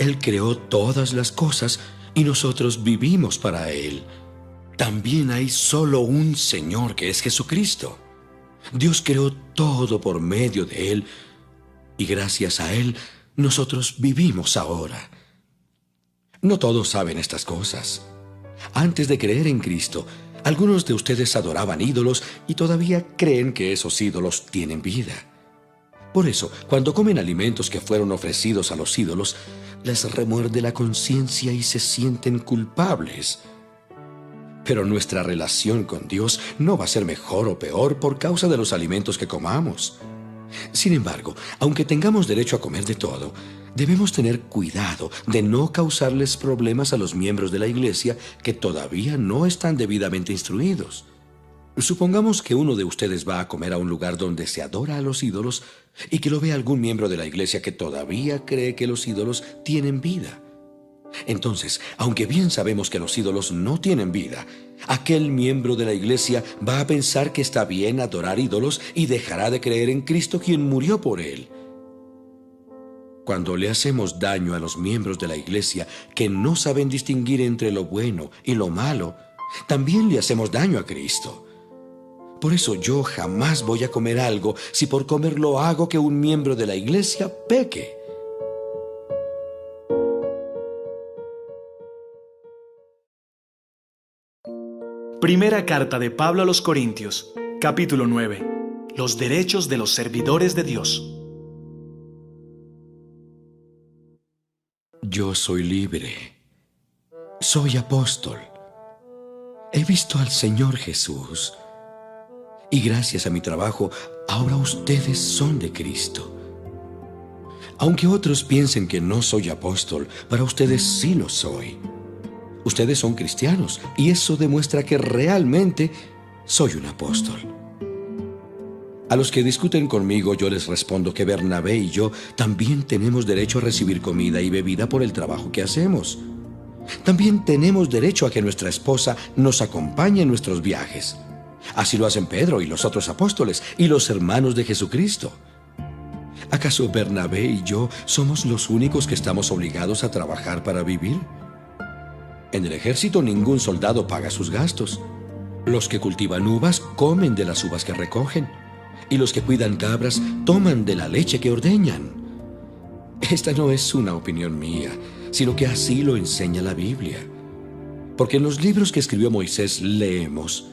Él creó todas las cosas y nosotros vivimos para Él. También hay solo un Señor, que es Jesucristo. Dios creó todo por medio de Él y gracias a Él nosotros vivimos ahora. No todos saben estas cosas. Antes de creer en Cristo, algunos de ustedes adoraban ídolos y todavía creen que esos ídolos tienen vida. Por eso, cuando comen alimentos que fueron ofrecidos a los ídolos, les remuerde la conciencia y se sienten culpables. Pero nuestra relación con Dios no va a ser mejor o peor por causa de los alimentos que comamos. Sin embargo, aunque tengamos derecho a comer de todo, debemos tener cuidado de no causarles problemas a los miembros de la iglesia que todavía no están debidamente instruidos. Supongamos que uno de ustedes va a comer a un lugar donde se adora a los ídolos y que lo vea algún miembro de la iglesia que todavía cree que los ídolos tienen vida. Entonces, aunque bien sabemos que los ídolos no tienen vida, aquel miembro de la iglesia va a pensar que está bien adorar ídolos y dejará de creer en Cristo, quien murió por él. Cuando le hacemos daño a los miembros de la iglesia que no saben distinguir entre lo bueno y lo malo, también le hacemos daño a Cristo. Por eso yo jamás voy a comer algo si por comerlo hago que un miembro de la iglesia peque. Primera carta de Pablo a los Corintios, capítulo 9. Los derechos de los servidores de Dios. Yo soy libre. Soy apóstol. He visto al Señor Jesús. Y gracias a mi trabajo, ahora ustedes son de Cristo. Aunque otros piensen que no soy apóstol, para ustedes sí lo soy. Ustedes son cristianos y eso demuestra que realmente soy un apóstol. A los que discuten conmigo yo les respondo que Bernabé y yo también tenemos derecho a recibir comida y bebida por el trabajo que hacemos. También tenemos derecho a que nuestra esposa nos acompañe en nuestros viajes. Así lo hacen Pedro y los otros apóstoles y los hermanos de Jesucristo. ¿Acaso Bernabé y yo somos los únicos que estamos obligados a trabajar para vivir? En el ejército ningún soldado paga sus gastos. Los que cultivan uvas comen de las uvas que recogen, y los que cuidan cabras toman de la leche que ordeñan. Esta no es una opinión mía, sino que así lo enseña la Biblia. Porque en los libros que escribió Moisés leemos: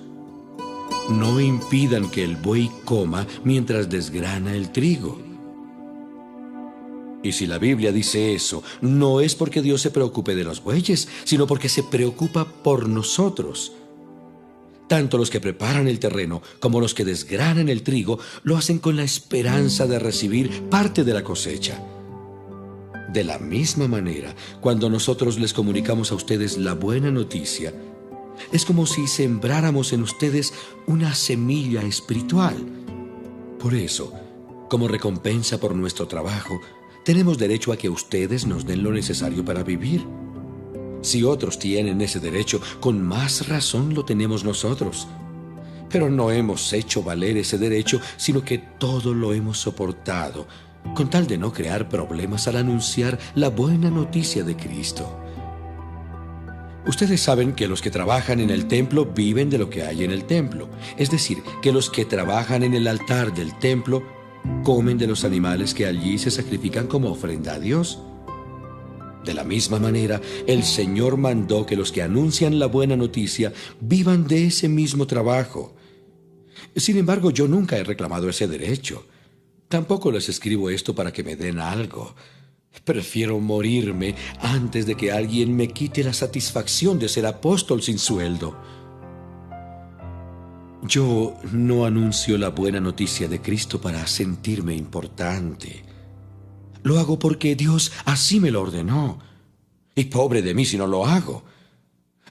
no impidan que el buey coma mientras desgrana el trigo. Y si la Biblia dice eso, no es porque Dios se preocupe de los bueyes, sino porque se preocupa por nosotros. Tanto los que preparan el terreno como los que desgranan el trigo lo hacen con la esperanza de recibir parte de la cosecha. De la misma manera, cuando nosotros les comunicamos a ustedes la buena noticia, es como si sembráramos en ustedes una semilla espiritual. Por eso, como recompensa por nuestro trabajo, tenemos derecho a que ustedes nos den lo necesario para vivir. Si otros tienen ese derecho, con más razón lo tenemos nosotros. Pero no hemos hecho valer ese derecho, sino que todo lo hemos soportado, con tal de no crear problemas al anunciar la buena noticia de Cristo. Ustedes saben que los que trabajan en el templo viven de lo que hay en el templo. Es decir, que los que trabajan en el altar del templo comen de los animales que allí se sacrifican como ofrenda a Dios. De la misma manera, el Señor mandó que los que anuncian la buena noticia vivan de ese mismo trabajo. Sin embargo, yo nunca he reclamado ese derecho. Tampoco les escribo esto para que me den algo. Prefiero morirme antes de que alguien me quite la satisfacción de ser apóstol sin sueldo. Yo no anuncio la buena noticia de Cristo para sentirme importante. Lo hago porque Dios así me lo ordenó. Y pobre de mí si no lo hago.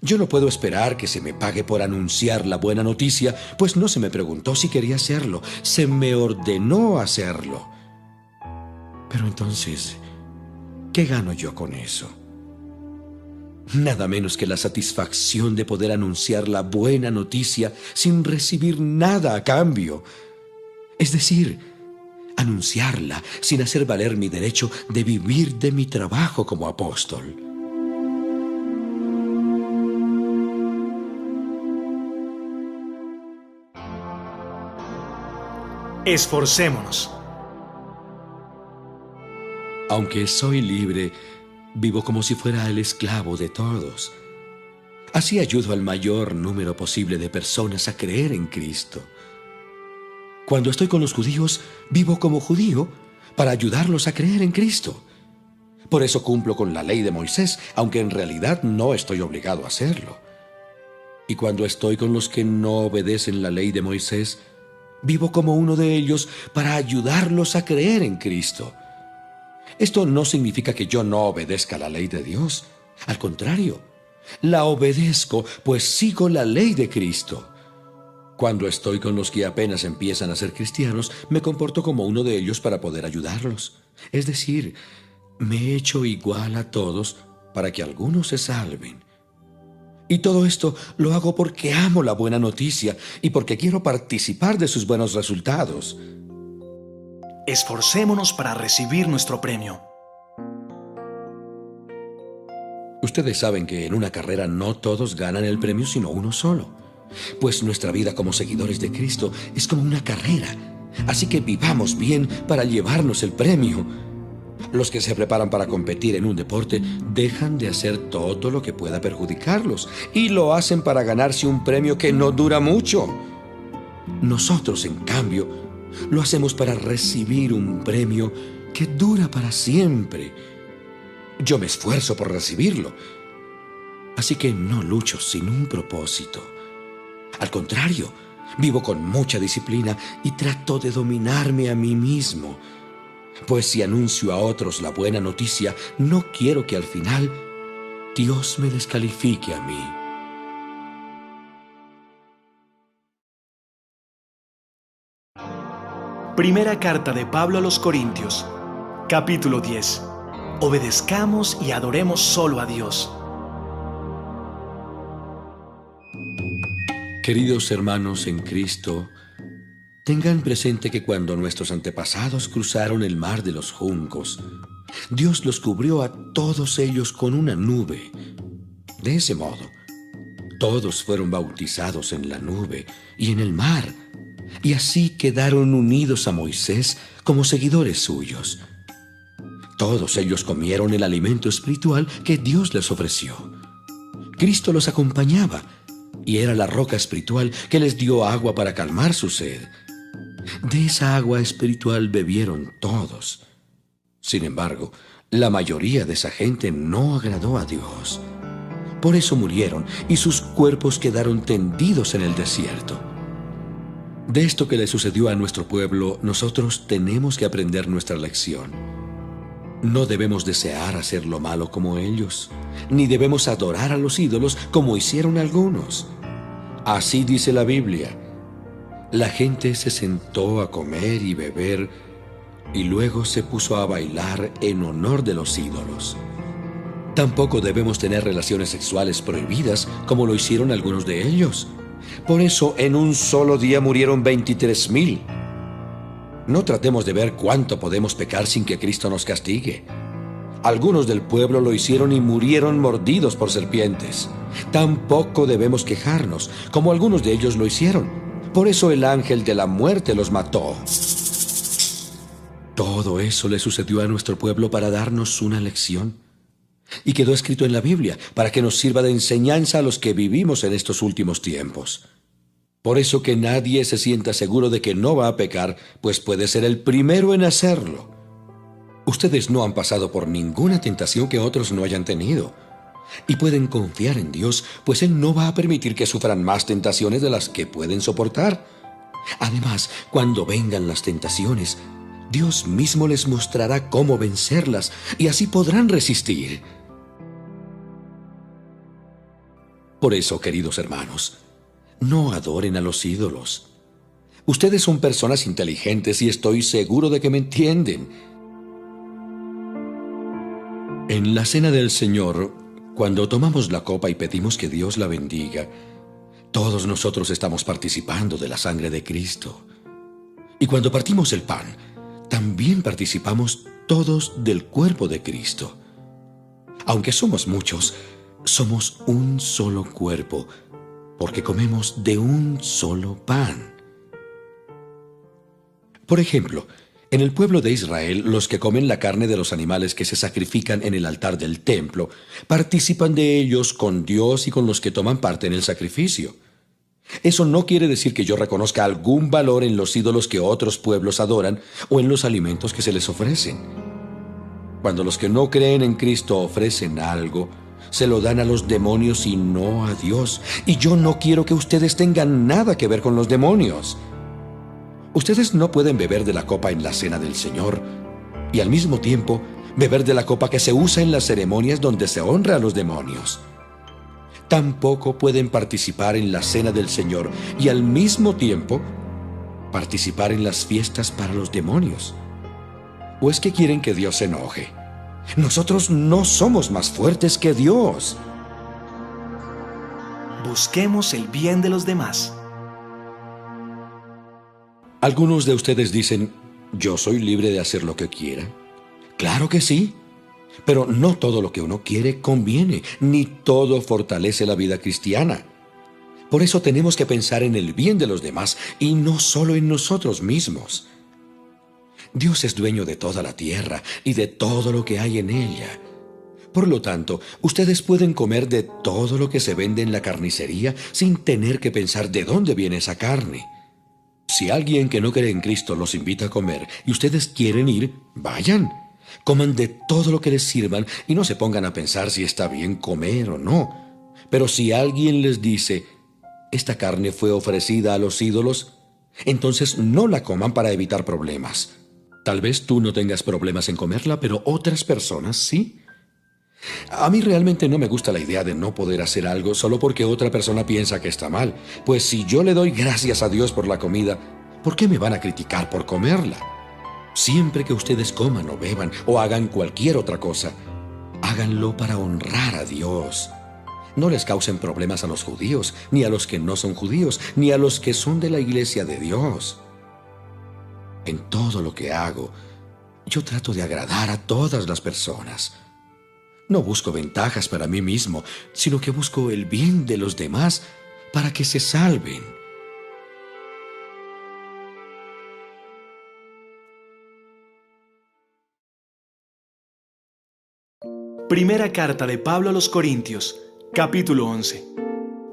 Yo no puedo esperar que se me pague por anunciar la buena noticia, pues no se me preguntó si quería hacerlo. Se me ordenó hacerlo. Pero entonces, ¿qué gano yo con eso? Nada menos que la satisfacción de poder anunciar la buena noticia sin recibir nada a cambio. Es decir, anunciarla sin hacer valer mi derecho de vivir de mi trabajo como apóstol. Esforcémonos. Aunque soy libre, vivo como si fuera el esclavo de todos. Así ayudo al mayor número posible de personas a creer en Cristo. Cuando estoy con los judíos, vivo como judío para ayudarlos a creer en Cristo. Por eso cumplo con la ley de Moisés, aunque en realidad no estoy obligado a hacerlo. Y cuando estoy con los que no obedecen la ley de Moisés, vivo como uno de ellos para ayudarlos a creer en Cristo. Esto no significa que yo no obedezca la ley de Dios. Al contrario, la obedezco, pues sigo la ley de Cristo. Cuando estoy con los que apenas empiezan a ser cristianos, me comporto como uno de ellos para poder ayudarlos. Es decir, me he hecho igual a todos para que algunos se salven. Y todo esto lo hago porque amo la buena noticia y porque quiero participar de sus buenos resultados. Esforcémonos para recibir nuestro premio. Ustedes saben que en una carrera no todos ganan el premio, sino uno solo. Pues nuestra vida como seguidores de Cristo es como una carrera. Así que vivamos bien para llevarnos el premio. Los que se preparan para competir en un deporte dejan de hacer todo lo que pueda perjudicarlos y lo hacen para ganarse un premio que no dura mucho. Nosotros, en cambio, lo hacemos para recibir un premio que dura para siempre. Yo me esfuerzo por recibirlo, así que no lucho sin un propósito. Al contrario, vivo con mucha disciplina y trato de dominarme a mí mismo. Pues si anuncio a otros la buena noticia, no quiero que al final Dios me descalifique a mí. Primera carta de Pablo a los Corintios, capítulo 10. Obedezcamos y adoremos solo a Dios. Queridos hermanos en Cristo, tengan presente que cuando nuestros antepasados cruzaron el mar de los juncos, Dios los cubrió a todos ellos con una nube. De ese modo, todos fueron bautizados en la nube y en el mar, y así quedaron unidos a Moisés como seguidores suyos. Todos ellos comieron el alimento espiritual que Dios les ofreció. Cristo los acompañaba y era la roca espiritual que les dio agua para calmar su sed. De esa agua espiritual bebieron todos. Sin embargo, la mayoría de esa gente no agradó a Dios. Por eso murieron y sus cuerpos quedaron tendidos en el desierto. De esto que le sucedió a nuestro pueblo, nosotros tenemos que aprender nuestra lección. No debemos desear hacer lo malo como ellos, ni debemos adorar a los ídolos como hicieron algunos. Así dice la Biblia: la gente se sentó a comer y beber, y luego se puso a bailar en honor de los ídolos. Tampoco debemos tener relaciones sexuales prohibidas como lo hicieron algunos de ellos. Por eso en un solo día murieron 23,000. No tratemos de ver cuánto podemos pecar sin que Cristo nos castigue. Algunos del pueblo lo hicieron y murieron mordidos por serpientes. Tampoco debemos quejarnos, como algunos de ellos lo hicieron. Por eso el ángel de la muerte los mató. Todo eso le sucedió a nuestro pueblo para darnos una lección. Y quedó escrito en la Biblia para que nos sirva de enseñanza a los que vivimos en estos últimos tiempos. Por eso que nadie se sienta seguro de que no va a pecar, pues puede ser el primero en hacerlo. Ustedes no han pasado por ninguna tentación que otros no hayan tenido. Y pueden confiar en Dios, pues Él no va a permitir que sufran más tentaciones de las que pueden soportar. Además, cuando vengan las tentaciones, Dios mismo les mostrará cómo vencerlas, y así podrán resistir. Por eso, queridos hermanos, no adoren a los ídolos. Ustedes son personas inteligentes y estoy seguro de que me entienden. En la cena del Señor, cuando tomamos la copa y pedimos que Dios la bendiga, todos nosotros estamos participando de la sangre de Cristo. Y cuando partimos el pan, también participamos todos del cuerpo de Cristo. Aunque somos muchos, somos un solo cuerpo, porque comemos de un solo pan. Por ejemplo, en el pueblo de Israel, los que comen la carne de los animales que se sacrifican en el altar del templo, participan de ellos con Dios y con los que toman parte en el sacrificio. Eso no quiere decir que yo reconozca algún valor en los ídolos que otros pueblos adoran o en los alimentos que se les ofrecen. Cuando los que no creen en Cristo ofrecen algo, se lo dan a los demonios y no a Dios. Y yo no quiero que ustedes tengan nada que ver con los demonios. Ustedes no pueden beber de la copa en la cena del Señor y al mismo tiempo beber de la copa que se usa en las ceremonias donde se honra a los demonios. Tampoco pueden participar en la cena del Señor y al mismo tiempo participar en las fiestas para los demonios. ¿O es que quieren que Dios se enoje? Nosotros no somos más fuertes que Dios. Busquemos el bien de los demás. Algunos de ustedes dicen, ¿yo soy libre de hacer lo que quiera? Claro que sí, pero no todo lo que uno quiere conviene, ni todo fortalece la vida cristiana. Por eso tenemos que pensar en el bien de los demás y no solo en nosotros mismos. Dios es dueño de toda la tierra y de todo lo que hay en ella. Por lo tanto, ustedes pueden comer de todo lo que se vende en la carnicería sin tener que pensar de dónde viene esa carne. Si alguien que no cree en Cristo los invita a comer y ustedes quieren ir, vayan. Coman de todo lo que les sirvan y no se pongan a pensar si está bien comer o no. Pero si alguien les dice, esta carne fue ofrecida a los ídolos, entonces no la coman para evitar problemas. Tal vez tú no tengas problemas en comerla, pero otras personas sí. A mí realmente no me gusta la idea de no poder hacer algo solo porque otra persona piensa que está mal. Pues si yo le doy gracias a Dios por la comida, ¿por qué me van a criticar por comerla? Siempre que ustedes coman o beban o hagan cualquier otra cosa, háganlo para honrar a Dios. No les causen problemas a los judíos, ni a los que no son judíos, ni a los que son de la iglesia de Dios. En todo lo que hago, yo trato de agradar a todas las personas. No busco ventajas para mí mismo, sino que busco el bien de los demás para que se salven. Primera carta de Pablo a los Corintios, capítulo 11.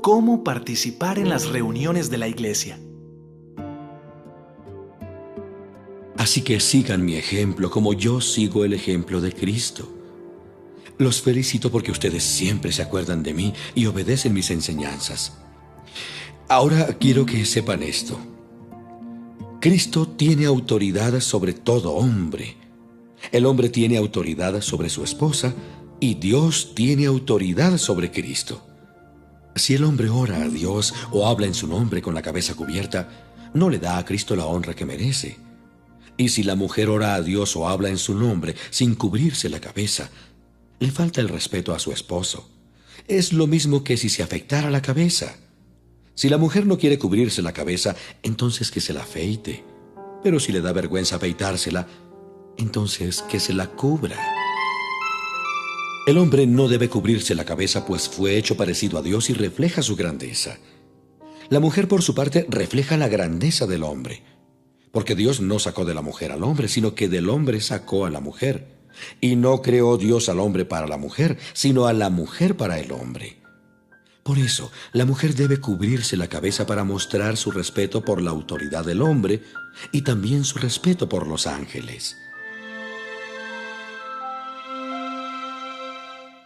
¿Cómo participar en las reuniones de la iglesia? Así que sigan mi ejemplo como yo sigo el ejemplo de Cristo. Los felicito porque ustedes siempre se acuerdan de mí y obedecen mis enseñanzas. Ahora quiero que sepan esto. Cristo tiene autoridad sobre todo hombre. El hombre tiene autoridad sobre su esposa y Dios tiene autoridad sobre Cristo. Si el hombre ora a Dios o habla en su nombre con la cabeza cubierta, no le da a Cristo la honra que merece. Y si la mujer ora a Dios o habla en su nombre sin cubrirse la cabeza, le falta el respeto a su esposo. Es lo mismo que si se afeitara la cabeza. Si la mujer no quiere cubrirse la cabeza, entonces que se la afeite. Pero si le da vergüenza afeitársela, entonces que se la cubra. El hombre no debe cubrirse la cabeza, pues fue hecho parecido a Dios y refleja su grandeza. La mujer, por su parte, refleja la grandeza del hombre. Porque Dios no sacó de la mujer al hombre, sino que del hombre sacó a la mujer. Y no creó Dios al hombre para la mujer, sino a la mujer para el hombre. Por eso, la mujer debe cubrirse la cabeza para mostrar su respeto por la autoridad del hombre y también su respeto por los ángeles.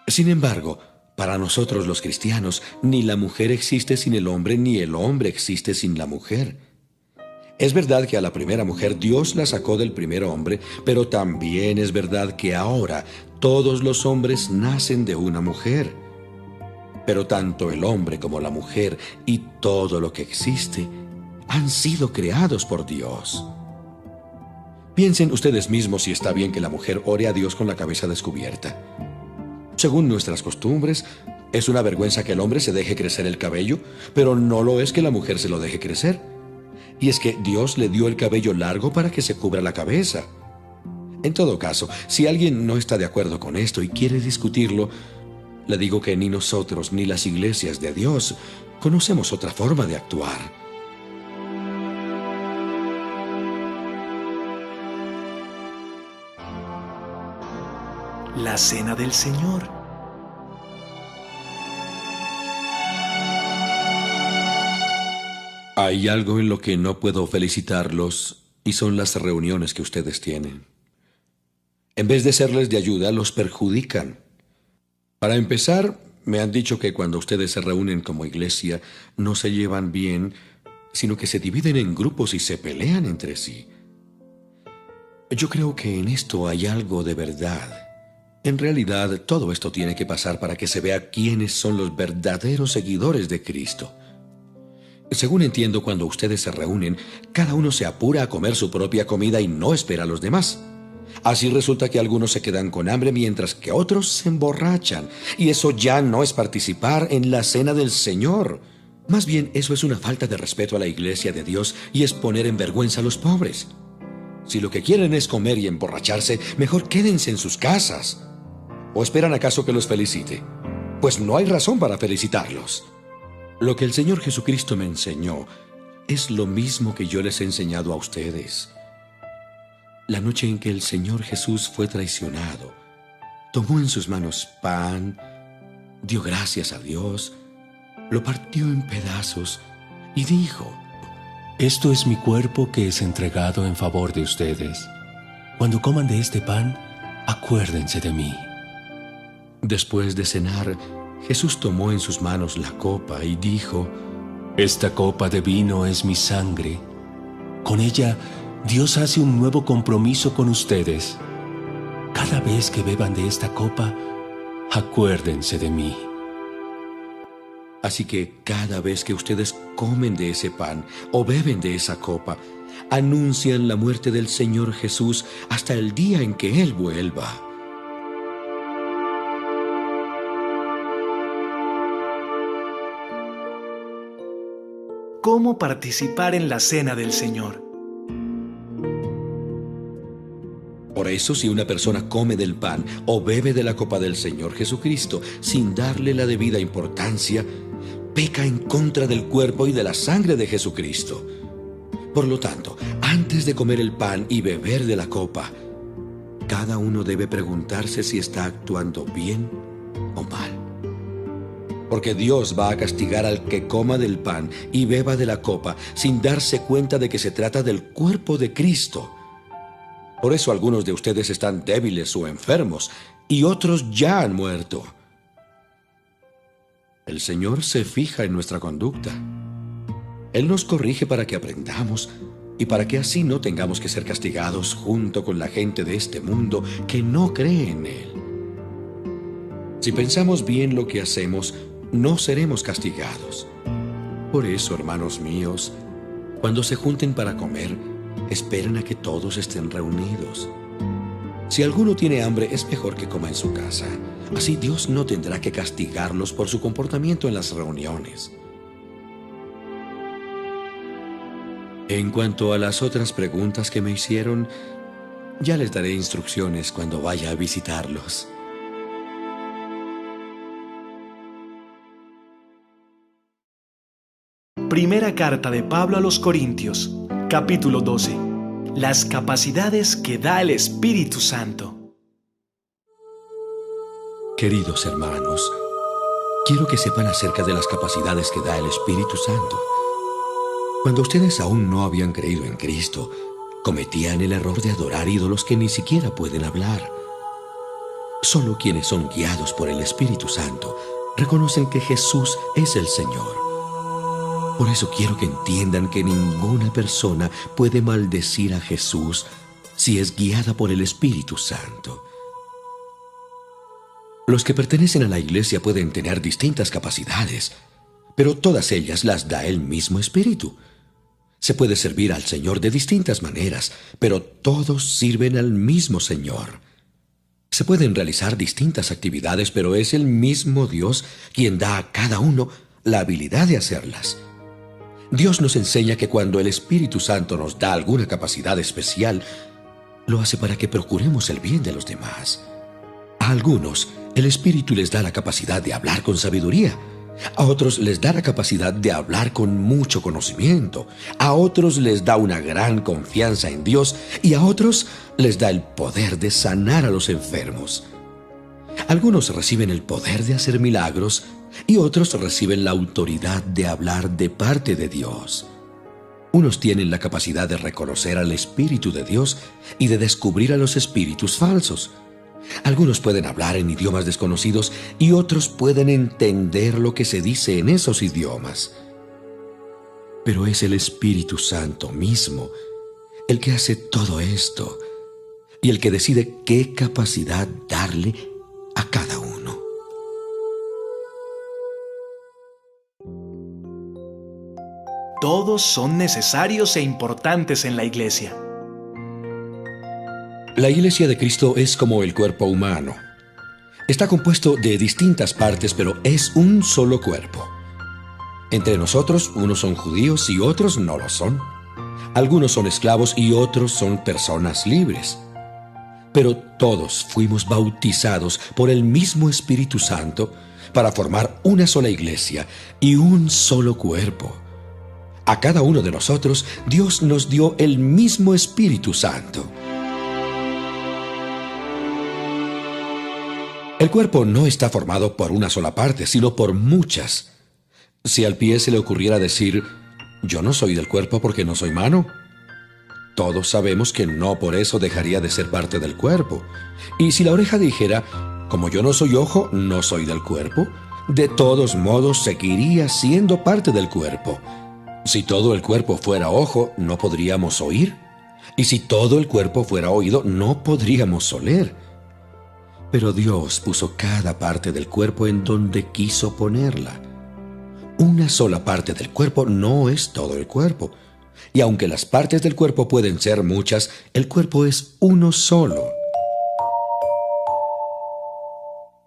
Sin embargo, para nosotros los cristianos, ni la mujer existe sin el hombre, ni el hombre existe sin la mujer. Es verdad que a la primera mujer Dios la sacó del primer hombre, pero también es verdad que ahora todos los hombres nacen de una mujer. Pero tanto el hombre como la mujer y todo lo que existe han sido creados por Dios. Piensen ustedes mismos si está bien que la mujer ore a Dios con la cabeza descubierta. Según nuestras costumbres, es una vergüenza que el hombre se deje crecer el cabello, pero no lo es que la mujer se lo deje crecer. Y es que Dios le dio el cabello largo para que se cubra la cabeza. En todo caso, si alguien no está de acuerdo con esto y quiere discutirlo, le digo que ni nosotros ni las iglesias de Dios conocemos otra forma de actuar. La cena del Señor. Hay algo en lo que no puedo felicitarlos y son las reuniones que ustedes tienen. En vez de serles de ayuda, los perjudican. Para empezar, me han dicho que cuando ustedes se reúnen como iglesia, no se llevan bien, sino que se dividen en grupos y se pelean entre sí. Yo creo que en esto hay algo de verdad. En realidad, todo esto tiene que pasar para que se vea quiénes son los verdaderos seguidores de Cristo. Según entiendo, cuando ustedes se reúnen, cada uno se apura a comer su propia comida y no espera a los demás. Así resulta que algunos se quedan con hambre mientras que otros se emborrachan. Y eso ya no es participar en la cena del Señor. Más bien, eso es una falta de respeto a la iglesia de Dios y es poner en vergüenza a los pobres. Si lo que quieren es comer y emborracharse, mejor quédense en sus casas. ¿O esperan acaso que los felicite? Pues no hay razón para felicitarlos. Lo que el Señor Jesucristo me enseñó es lo mismo que yo les he enseñado a ustedes. la noche en que el Señor Jesús fue traicionado, tomó en sus manos pan, dio gracias a Dios, lo partió en pedazos y dijo: Esto es mi cuerpo que es entregado en favor de ustedes. Cuando coman de este pan, acuérdense de mí. Después de cenar, Jesús tomó en sus manos la copa y dijo: Esta copa de vino es mi sangre. Con ella, Dios hace un nuevo compromiso con ustedes. Cada vez que beban de esta copa, acuérdense de mí. Así que cada vez que ustedes comen de ese pan o beben de esa copa, anuncian la muerte del Señor Jesús hasta el día en que Él vuelva. ¿Cómo participar en la cena del Señor? Por eso, si una persona come del pan o bebe de la copa del Señor Jesucristo sin darle la debida importancia, peca en contra del cuerpo y de la sangre de Jesucristo. Por lo tanto, antes de comer el pan y beber de la copa, cada uno debe preguntarse si está actuando bien o mal. Porque Dios va a castigar al que coma del pan y beba de la copa sin darse cuenta de que se trata del cuerpo de Cristo. Por eso algunos de ustedes están débiles o enfermos y otros ya han muerto. El Señor se fija en nuestra conducta. Él nos corrige para que aprendamos y para que así no tengamos que ser castigados junto con la gente de este mundo que no cree en Él. Si pensamos bien lo que hacemos, no seremos castigados. Por eso, hermanos míos, cuando se junten para comer, esperen a que todos estén reunidos. Si alguno tiene hambre, es mejor que coma en su casa. Así Dios no tendrá que castigarlos por su comportamiento en las reuniones. En cuanto a las otras preguntas que me hicieron, ya les daré instrucciones cuando vaya a visitarlos. Primera carta de Pablo a los Corintios, capítulo 12. Las capacidades que da el Espíritu Santo. Queridos hermanos, quiero que sepan acerca de las capacidades que da el Espíritu Santo. Cuando ustedes aún no habían creído en Cristo, cometían el error de adorar ídolos que ni siquiera pueden hablar. Solo quienes son guiados por el Espíritu Santo reconocen que Jesús es el Señor. Por eso quiero que entiendan que ninguna persona puede maldecir a Jesús si es guiada por el Espíritu Santo. Los que pertenecen a la iglesia pueden tener distintas capacidades, pero todas ellas las da el mismo Espíritu. Se puede servir al Señor de distintas maneras, pero todos sirven al mismo Señor. Se pueden realizar distintas actividades, pero es el mismo Dios quien da a cada uno la habilidad de hacerlas. Dios nos enseña que cuando el Espíritu Santo nos da alguna capacidad especial, lo hace para que procuremos el bien de los demás. A algunos, el Espíritu les da la capacidad de hablar con sabiduría. A otros les da la capacidad de hablar con mucho conocimiento. A otros les da una gran confianza en Dios y a otros les da el poder de sanar a los enfermos. Algunos reciben el poder de hacer milagros y otros reciben la autoridad de hablar de parte de Dios. Unos tienen la capacidad de reconocer al Espíritu de Dios y de descubrir a los espíritus falsos. Algunos pueden hablar en idiomas desconocidos y otros pueden entender lo que se dice en esos idiomas. Pero es el Espíritu Santo mismo el que hace todo esto y el que decide qué capacidad darle a cada uno. Todos son necesarios e importantes en la iglesia. La iglesia de Cristo es como el cuerpo humano. Está compuesto de distintas partes, pero es un solo cuerpo. Entre nosotros, unos son judíos y otros no lo son. Algunos son esclavos y otros son personas libres. Pero todos fuimos bautizados por el mismo Espíritu Santo para formar una sola iglesia y un solo cuerpo. A cada uno de nosotros, Dios nos dio el mismo Espíritu Santo. El cuerpo no está formado por una sola parte, sino por muchas. Si al pie se le ocurriera decir, yo no soy del cuerpo porque no soy mano, todos sabemos que no por eso dejaría de ser parte del cuerpo. Y si la oreja dijera, como yo no soy ojo, no soy del cuerpo, de todos modos seguiría siendo parte del cuerpo. Si todo el cuerpo fuera ojo, no podríamos oír. Y si todo el cuerpo fuera oído, no podríamos oler. Pero Dios puso cada parte del cuerpo en donde quiso ponerla. Una sola parte del cuerpo no es todo el cuerpo. Y aunque las partes del cuerpo pueden ser muchas, el cuerpo es uno solo.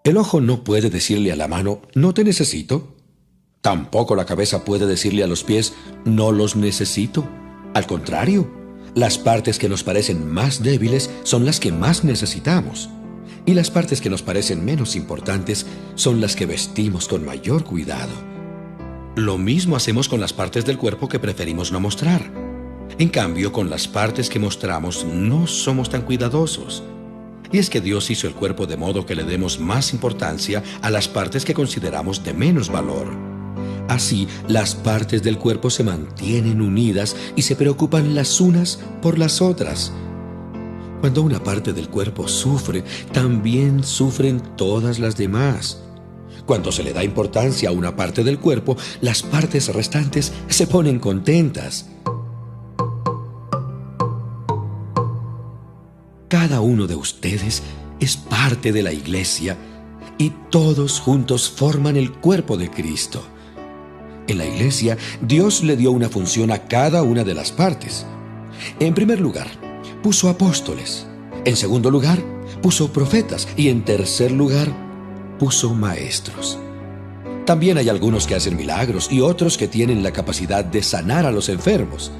El ojo no puede decirle a la mano, no te necesito. Tampoco la cabeza puede decirle a los pies, no los necesito. Al contrario, las partes que nos parecen más débiles son las que más necesitamos. Y las partes que nos parecen menos importantes son las que vestimos con mayor cuidado. Lo mismo hacemos con las partes del cuerpo que preferimos no mostrar. En cambio, con las partes que mostramos no somos tan cuidadosos. Y es que Dios hizo el cuerpo de modo que le demos más importancia a las partes que consideramos de menos valor. Así, las partes del cuerpo se mantienen unidas y se preocupan las unas por las otras. Cuando una parte del cuerpo sufre, también sufren todas las demás. Cuando se le da importancia a una parte del cuerpo, las partes restantes se ponen contentas. Cada uno de ustedes es parte de la iglesia y todos juntos forman el cuerpo de Cristo. En la iglesia, Dios le dio una función a cada una de las partes. En primer lugar, puso apóstoles. En segundo lugar, puso profetas. Y en tercer lugar, puso maestros. También hay algunos que hacen milagros y otros que tienen la capacidad de sanar a los enfermos.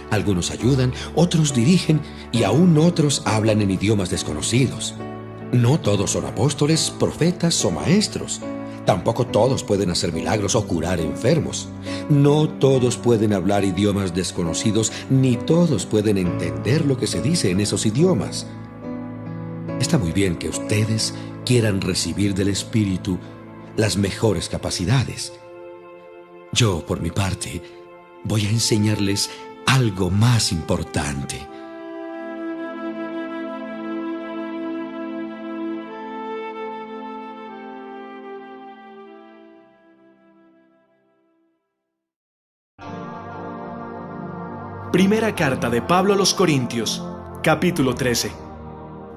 Algunos ayudan, otros dirigen y aún otros hablan en idiomas desconocidos. No todos son apóstoles, profetas o maestros. Tampoco todos pueden hacer milagros o curar enfermos. No todos pueden hablar idiomas desconocidos, ni todos pueden entender lo que se dice en esos idiomas. Está muy bien que ustedes quieran recibir del Espíritu las mejores capacidades. Yo, por mi parte, voy a enseñarles algo más importante. Primera carta de Pablo a los Corintios, capítulo 13.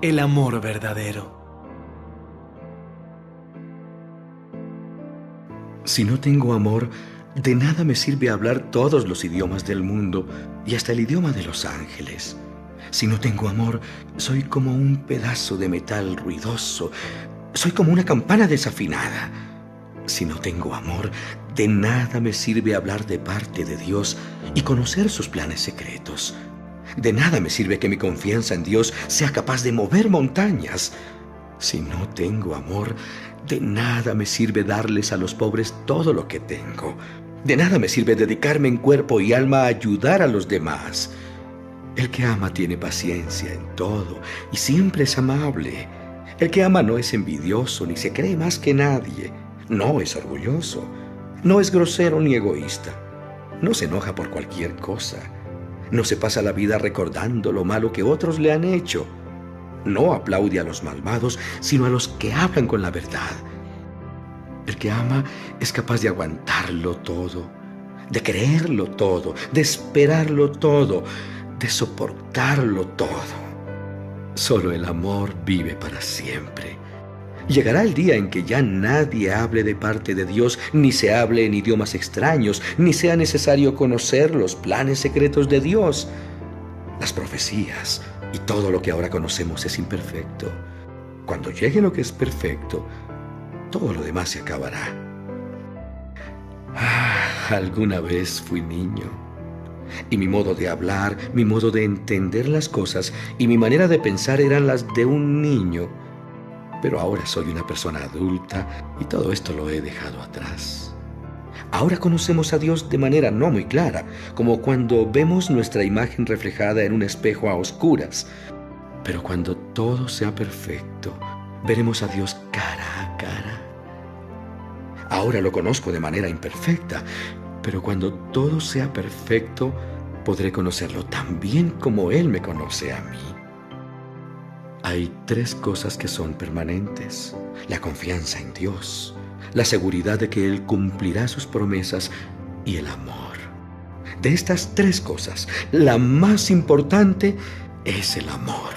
El amor verdadero. Si no tengo amor, de nada me sirve hablar todos los idiomas del mundo y hasta el idioma de los ángeles. Si no tengo amor, soy como un pedazo de metal ruidoso. Soy como una campana desafinada. Si no tengo amor, de nada me sirve hablar de parte de Dios y conocer sus planes secretos. De nada me sirve que mi confianza en Dios sea capaz de mover montañas. Si no tengo amor, de nada me sirve darles a los pobres todo lo que tengo. De nada me sirve dedicarme en cuerpo y alma a ayudar a los demás. El que ama tiene paciencia en todo y siempre es amable. El que ama no es envidioso ni se cree más que nadie. No es orgulloso. No es grosero ni egoísta. No se enoja por cualquier cosa. No se pasa la vida recordando lo malo que otros le han hecho. No aplaude a los malvados, sino a los que hablan con la verdad. El que ama es capaz de aguantarlo todo, de creerlo todo, de esperarlo todo, de soportarlo todo. Solo el amor vive para siempre. Llegará el día en que ya nadie hable de parte de Dios, ni se hable en idiomas extraños, ni sea necesario conocer los planes secretos de Dios. Las profecías y todo lo que ahora conocemos es imperfecto. Cuando llegue lo que es perfecto, todo lo demás se acabará. Alguna vez fui niño, y mi modo de hablar, mi modo de entender las cosas y mi manera de pensar eran las de un niño. Pero ahora soy una persona adulta y todo esto lo he dejado atrás. Ahora conocemos a Dios de manera no muy clara, como cuando vemos nuestra imagen reflejada en un espejo a oscuras. Pero cuando todo sea perfecto, veremos a Dios cara a cara. Ahora lo conozco de manera imperfecta, pero cuando todo sea perfecto, podré conocerlo tan bien como Él me conoce a mí. Hay 3 cosas que son permanentes: la confianza en Dios, la seguridad de que Él cumplirá sus promesas y el amor. De estas 3 cosas, la más importante es el amor.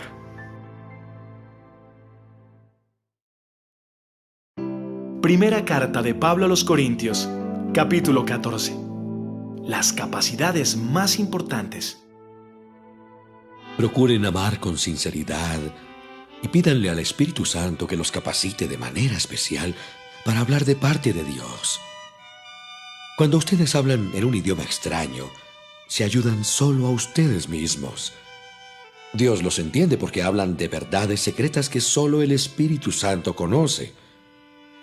Primera carta de Pablo a los Corintios, capítulo 14. Las capacidades más importantes. Procuren amar con sinceridad y pídanle al Espíritu Santo que los capacite de manera especial para hablar de parte de Dios. Cuando ustedes hablan en un idioma extraño, se ayudan solo a ustedes mismos. Dios los entiende porque hablan de verdades secretas que solo el Espíritu Santo conoce.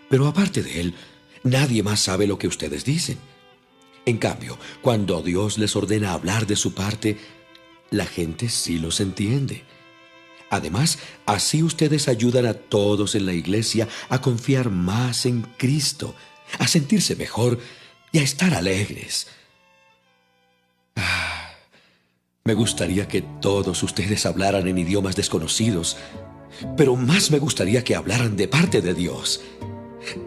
Pero aparte de Él, nadie más sabe lo que ustedes dicen. En cambio, cuando Dios les ordena hablar de su parte, la gente sí los entiende. Además, así ustedes ayudan a todos en la iglesia a confiar más en Cristo, a sentirse mejor y a estar alegres. Me gustaría que todos ustedes hablaran en idiomas desconocidos, pero más me gustaría que hablaran de parte de Dios.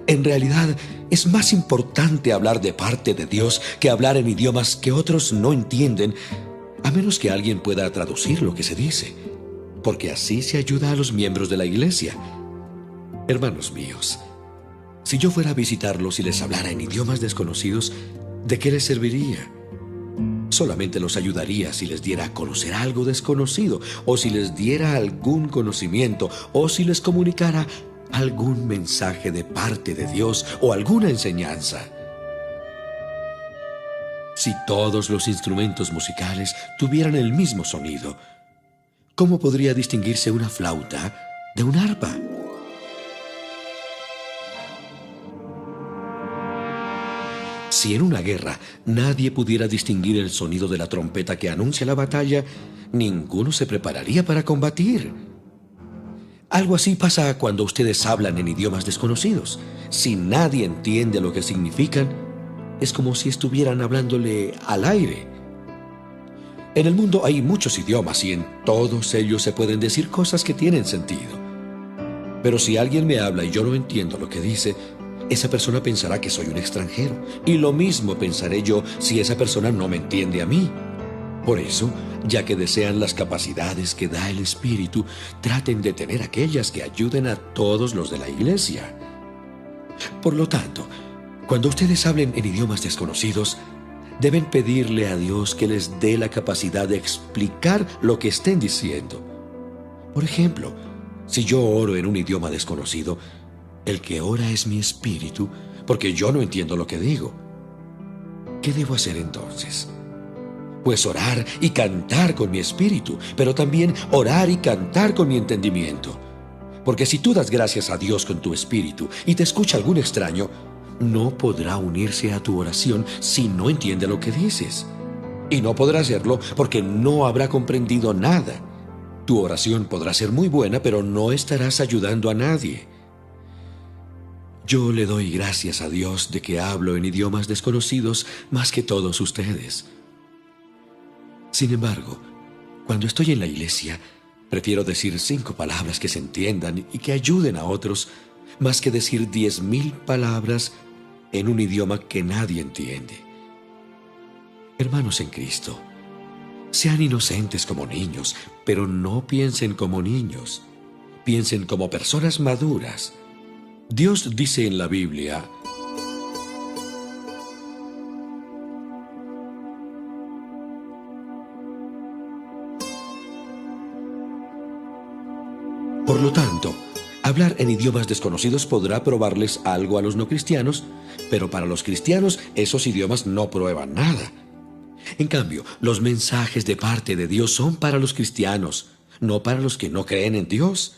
En realidad, es más importante hablar de parte de Dios que hablar en idiomas que otros no entienden, a menos que alguien pueda traducir lo que se dice, porque así se ayuda a los miembros de la iglesia. Hermanos míos, si yo fuera a visitarlos y les hablara en idiomas desconocidos, ¿de qué les serviría? Solamente los ayudaría si les diera a conocer algo desconocido, o si les diera algún conocimiento, o si les comunicara algún mensaje de parte de Dios o alguna enseñanza. Si todos los instrumentos musicales tuvieran el mismo sonido, ¿cómo podría distinguirse una flauta de un arpa? Si en una guerra nadie pudiera distinguir el sonido de la trompeta que anuncia la batalla, ninguno se prepararía para combatir. Algo así pasa cuando ustedes hablan en idiomas desconocidos. Si nadie entiende lo que significan, es como si estuvieran hablándole al aire. En el mundo hay muchos idiomas y en todos ellos se pueden decir cosas que tienen sentido. Pero si alguien me habla y yo no entiendo lo que dice, esa persona pensará que soy un extranjero. Y lo mismo pensaré yo si esa persona no me entiende a mí. Por eso, ya que desean las capacidades que da el Espíritu, traten de tener aquellas que ayuden a todos los de la iglesia. Por lo tanto, cuando ustedes hablen en idiomas desconocidos, deben pedirle a Dios que les dé la capacidad de explicar lo que estén diciendo. Por ejemplo, si yo oro en un idioma desconocido, el que ora es mi espíritu, porque yo no entiendo lo que digo. ¿Qué debo hacer entonces? Pues orar y cantar con mi espíritu, pero también orar y cantar con mi entendimiento. Porque si tú das gracias a Dios con tu espíritu y te escucha algún extraño, no podrá unirse a tu oración si no entiende lo que dices. Y no podrá hacerlo porque no habrá comprendido nada. Tu oración podrá ser muy buena, pero no estarás ayudando a nadie. Yo le doy gracias a Dios de que hablo en idiomas desconocidos más que todos ustedes. Sin embargo, cuando estoy en la iglesia, prefiero decir 5 palabras que se entiendan y que ayuden a otros, más que decir 10,000 palabras en un idioma que nadie entiende. Hermanos en Cristo, sean inocentes como niños, pero no piensen como niños. Piensen como personas maduras. Dios dice en la Biblia: por lo tanto, hablar en idiomas desconocidos podrá probarles algo a los no cristianos, pero para los cristianos esos idiomas no prueban nada. En cambio, los mensajes de parte de Dios son para los cristianos, no para los que no creen en Dios.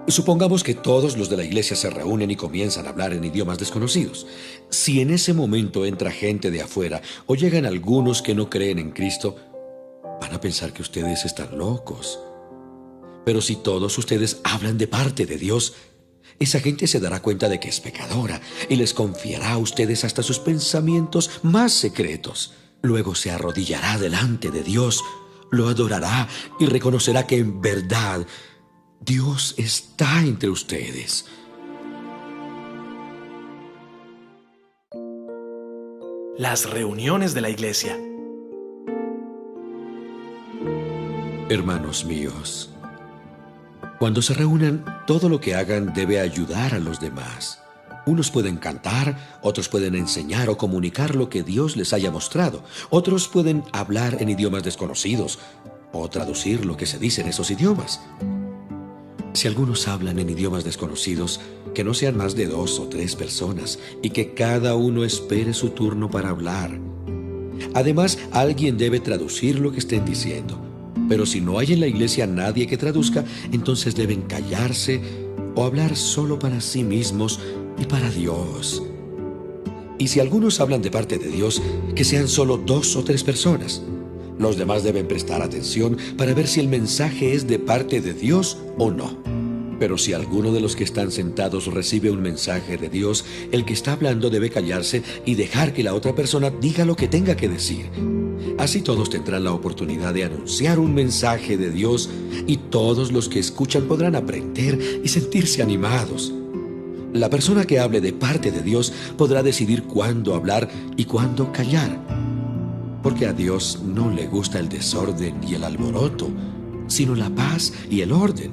Supongamos que todos los de la iglesia se reúnen y comienzan a hablar en idiomas desconocidos. Si en ese momento entra gente de afuera o llegan algunos que no creen en Cristo, van a pensar que ustedes están locos. Pero si todos ustedes hablan de parte de Dios, esa gente se dará cuenta de que es pecadora y les confiará a ustedes hasta sus pensamientos más secretos. Luego se arrodillará delante de Dios, lo adorará y reconocerá que en verdad Dios está entre ustedes. Las reuniones de la iglesia. Hermanos míos, cuando se reúnan, todo lo que hagan debe ayudar a los demás. Unos pueden cantar, otros pueden enseñar o comunicar lo que Dios les haya mostrado. Otros pueden hablar en idiomas desconocidos o traducir lo que se dice en esos idiomas. Si algunos hablan en idiomas desconocidos, que no sean más de 2 o 3 personas y que cada uno espere su turno para hablar. Además, alguien debe traducir lo que estén diciendo. Pero si no hay en la iglesia nadie que traduzca, entonces deben callarse o hablar solo para sí mismos y para Dios. Y si algunos hablan de parte de Dios, que sean solo 2 o 3 personas. Los demás deben prestar atención para ver si el mensaje es de parte de Dios o no. Pero si alguno de los que están sentados recibe un mensaje de Dios, el que está hablando debe callarse y dejar que la otra persona diga lo que tenga que decir. Así todos tendrán la oportunidad de anunciar un mensaje de Dios y todos los que escuchan podrán aprender y sentirse animados. La persona que hable de parte de Dios podrá decidir cuándo hablar y cuándo callar. Porque a Dios no le gusta el desorden y el alboroto, sino la paz y el orden.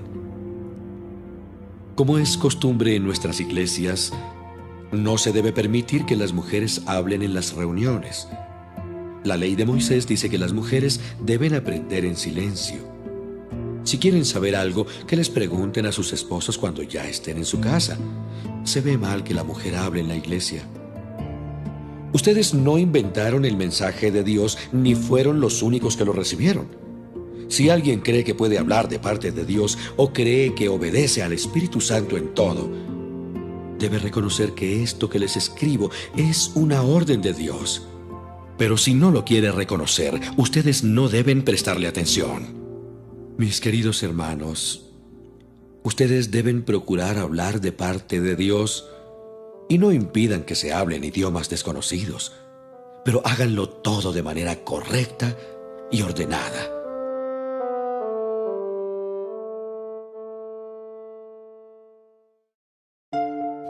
Como es costumbre en nuestras iglesias, no se debe permitir que las mujeres hablen en las reuniones. La ley de Moisés dice que las mujeres deben aprender en silencio. Si quieren saber algo, que les pregunten a sus esposos cuando ya estén en su casa. Se ve mal que la mujer hable en la iglesia. Ustedes no inventaron el mensaje de Dios ni fueron los únicos que lo recibieron. Si alguien cree que puede hablar de parte de Dios o cree que obedece al Espíritu Santo en todo, debe reconocer que esto que les escribo es una orden de Dios. Pero si no lo quiere reconocer, ustedes no deben prestarle atención. Mis queridos hermanos, ustedes deben procurar hablar de parte de Dios y no impidan que se hable en idiomas desconocidos, pero háganlo todo de manera correcta y ordenada.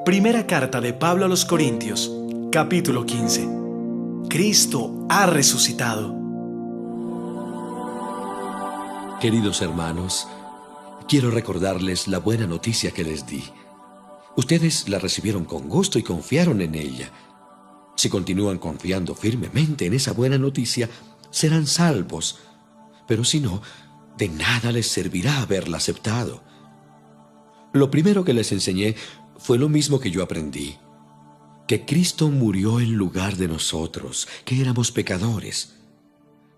Primera carta de Pablo a los Corintios, capítulo 15. Cristo ha resucitado. Queridos hermanos, quiero recordarles la buena noticia que les di. Ustedes la recibieron con gusto y confiaron en ella. Si continúan confiando firmemente en esa buena noticia, serán salvos. Pero si no, de nada les servirá haberla aceptado. Lo primero que les enseñé fue lo mismo que yo aprendí: que Cristo murió en lugar de nosotros, que éramos pecadores.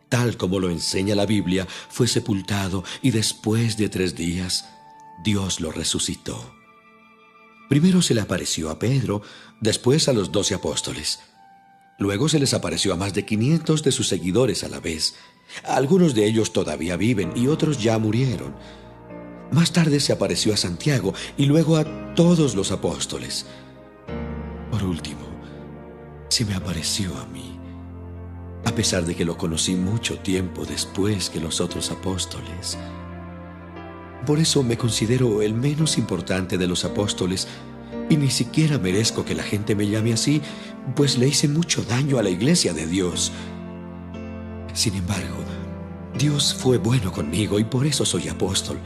Tal como lo enseña la Biblia, fue sepultado y después de 3 días, Dios lo resucitó. Primero se le apareció a Pedro, después a los 12 apóstoles. Luego se les apareció a más de 500 de sus seguidores a la vez. Algunos de ellos todavía viven y otros ya murieron. Más tarde se apareció a Santiago y luego a todos los apóstoles. Por último, se me apareció a mí, a pesar de que lo conocí mucho tiempo después que los otros apóstoles. Por eso me considero el menos importante de los apóstoles y ni siquiera merezco que la gente me llame así, pues le hice mucho daño a la iglesia de Dios. Sin embargo, Dios fue bueno conmigo y por eso soy apóstol.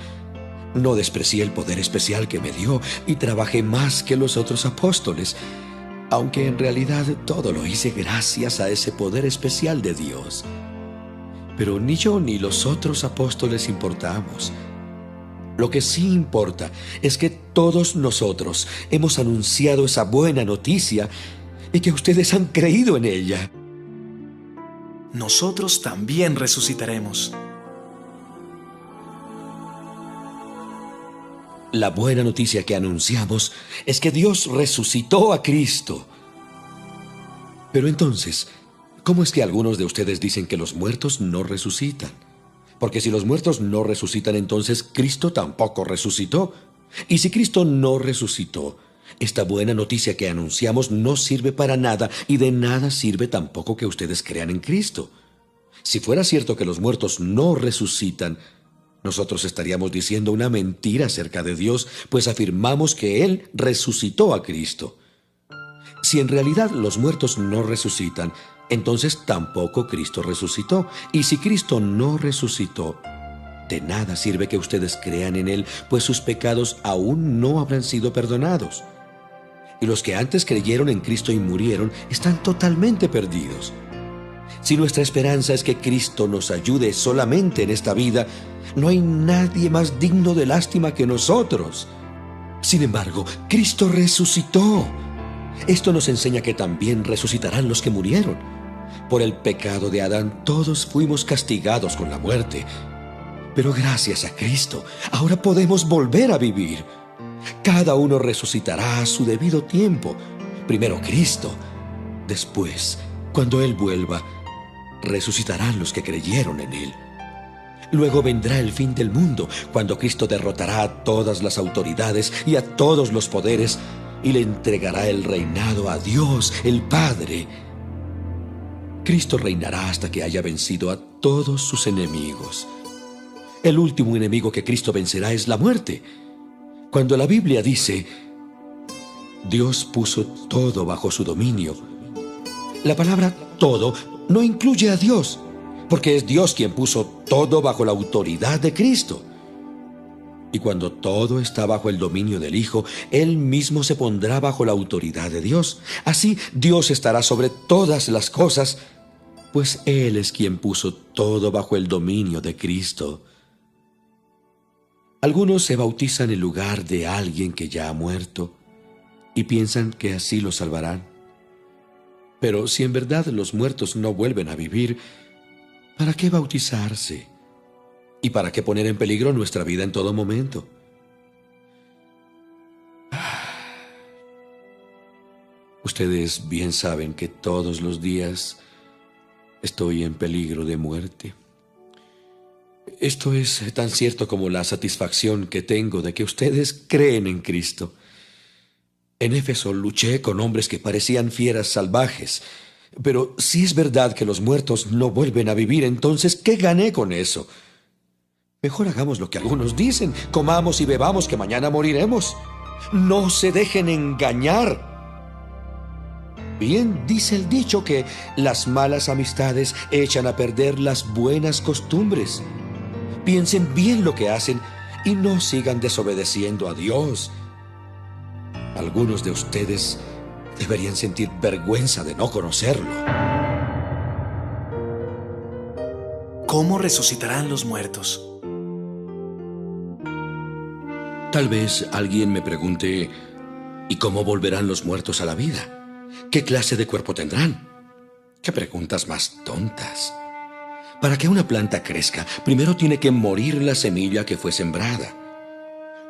No desprecié el poder especial que me dio y trabajé más que los otros apóstoles, aunque en realidad todo lo hice gracias a ese poder especial de Dios. Pero ni yo ni los otros apóstoles importamos. Lo que sí importa es que todos nosotros hemos anunciado esa buena noticia y que ustedes han creído en ella. Nosotros también resucitaremos. La buena noticia que anunciamos es que Dios resucitó a Cristo. Pero entonces, ¿cómo es que algunos de ustedes dicen que los muertos no resucitan? Porque si los muertos no resucitan, entonces Cristo tampoco resucitó. Y si Cristo no resucitó, esta buena noticia que anunciamos no sirve para nada, y de nada sirve tampoco que ustedes crean en Cristo. Si fuera cierto que los muertos no resucitan, nosotros estaríamos diciendo una mentira acerca de Dios, pues afirmamos que Él resucitó a Cristo. Si en realidad los muertos no resucitan, entonces tampoco Cristo resucitó. Y si Cristo no resucitó, de nada sirve que ustedes crean en Él, pues sus pecados aún no habrán sido perdonados. Y los que antes creyeron en Cristo y murieron están totalmente perdidos. Si nuestra esperanza es que Cristo nos ayude solamente en esta vida, no hay nadie más digno de lástima que nosotros. Sin embargo, Cristo resucitó. Esto nos enseña que también resucitarán los que murieron. Por el pecado de Adán, todos fuimos castigados con la muerte. Pero gracias a Cristo, ahora podemos volver a vivir. Cada uno resucitará a su debido tiempo. Primero Cristo, después, cuando Él vuelva, resucitarán los que creyeron en Él. Luego vendrá el fin del mundo, cuando Cristo derrotará a todas las autoridades y a todos los poderes y le entregará el reinado a Dios, el Padre. Cristo reinará hasta que haya vencido a todos sus enemigos. El último enemigo que Cristo vencerá es la muerte. Cuando la Biblia dice, Dios puso todo bajo su dominio, la palabra todo no incluye a Dios, porque es Dios quien puso todo bajo la autoridad de Cristo. Y cuando todo está bajo el dominio del Hijo, Él mismo se pondrá bajo la autoridad de Dios. Así, Dios estará sobre todas las cosas, pues Él es quien puso todo bajo el dominio de Cristo. Algunos se bautizan en lugar de alguien que ya ha muerto y piensan que así lo salvarán. Pero si en verdad los muertos no vuelven a vivir, ¿para qué bautizarse? ¿Y para qué poner en peligro nuestra vida en todo momento? Ustedes bien saben que todos los días estoy en peligro de muerte. Esto es tan cierto como la satisfacción que tengo de que ustedes creen en Cristo. En Éfeso luché con hombres que parecían fieras salvajes. Pero si es verdad que los muertos no vuelven a vivir, entonces, ¿qué gané con eso? Mejor hagamos lo que algunos dicen: comamos y bebamos, que mañana moriremos. No se dejen engañar. Bien dice el dicho que las malas amistades echan a perder las buenas costumbres. Piensen bien lo que hacen y no sigan desobedeciendo a Dios. Algunos de ustedes deberían sentir vergüenza de no conocerlo. ¿Cómo resucitarán los muertos? Tal vez alguien me pregunte, ¿y cómo volverán los muertos a la vida? ¿Qué clase de cuerpo tendrán? ¿Qué preguntas más tontas? Para que una planta crezca, primero tiene que morir la semilla que fue sembrada.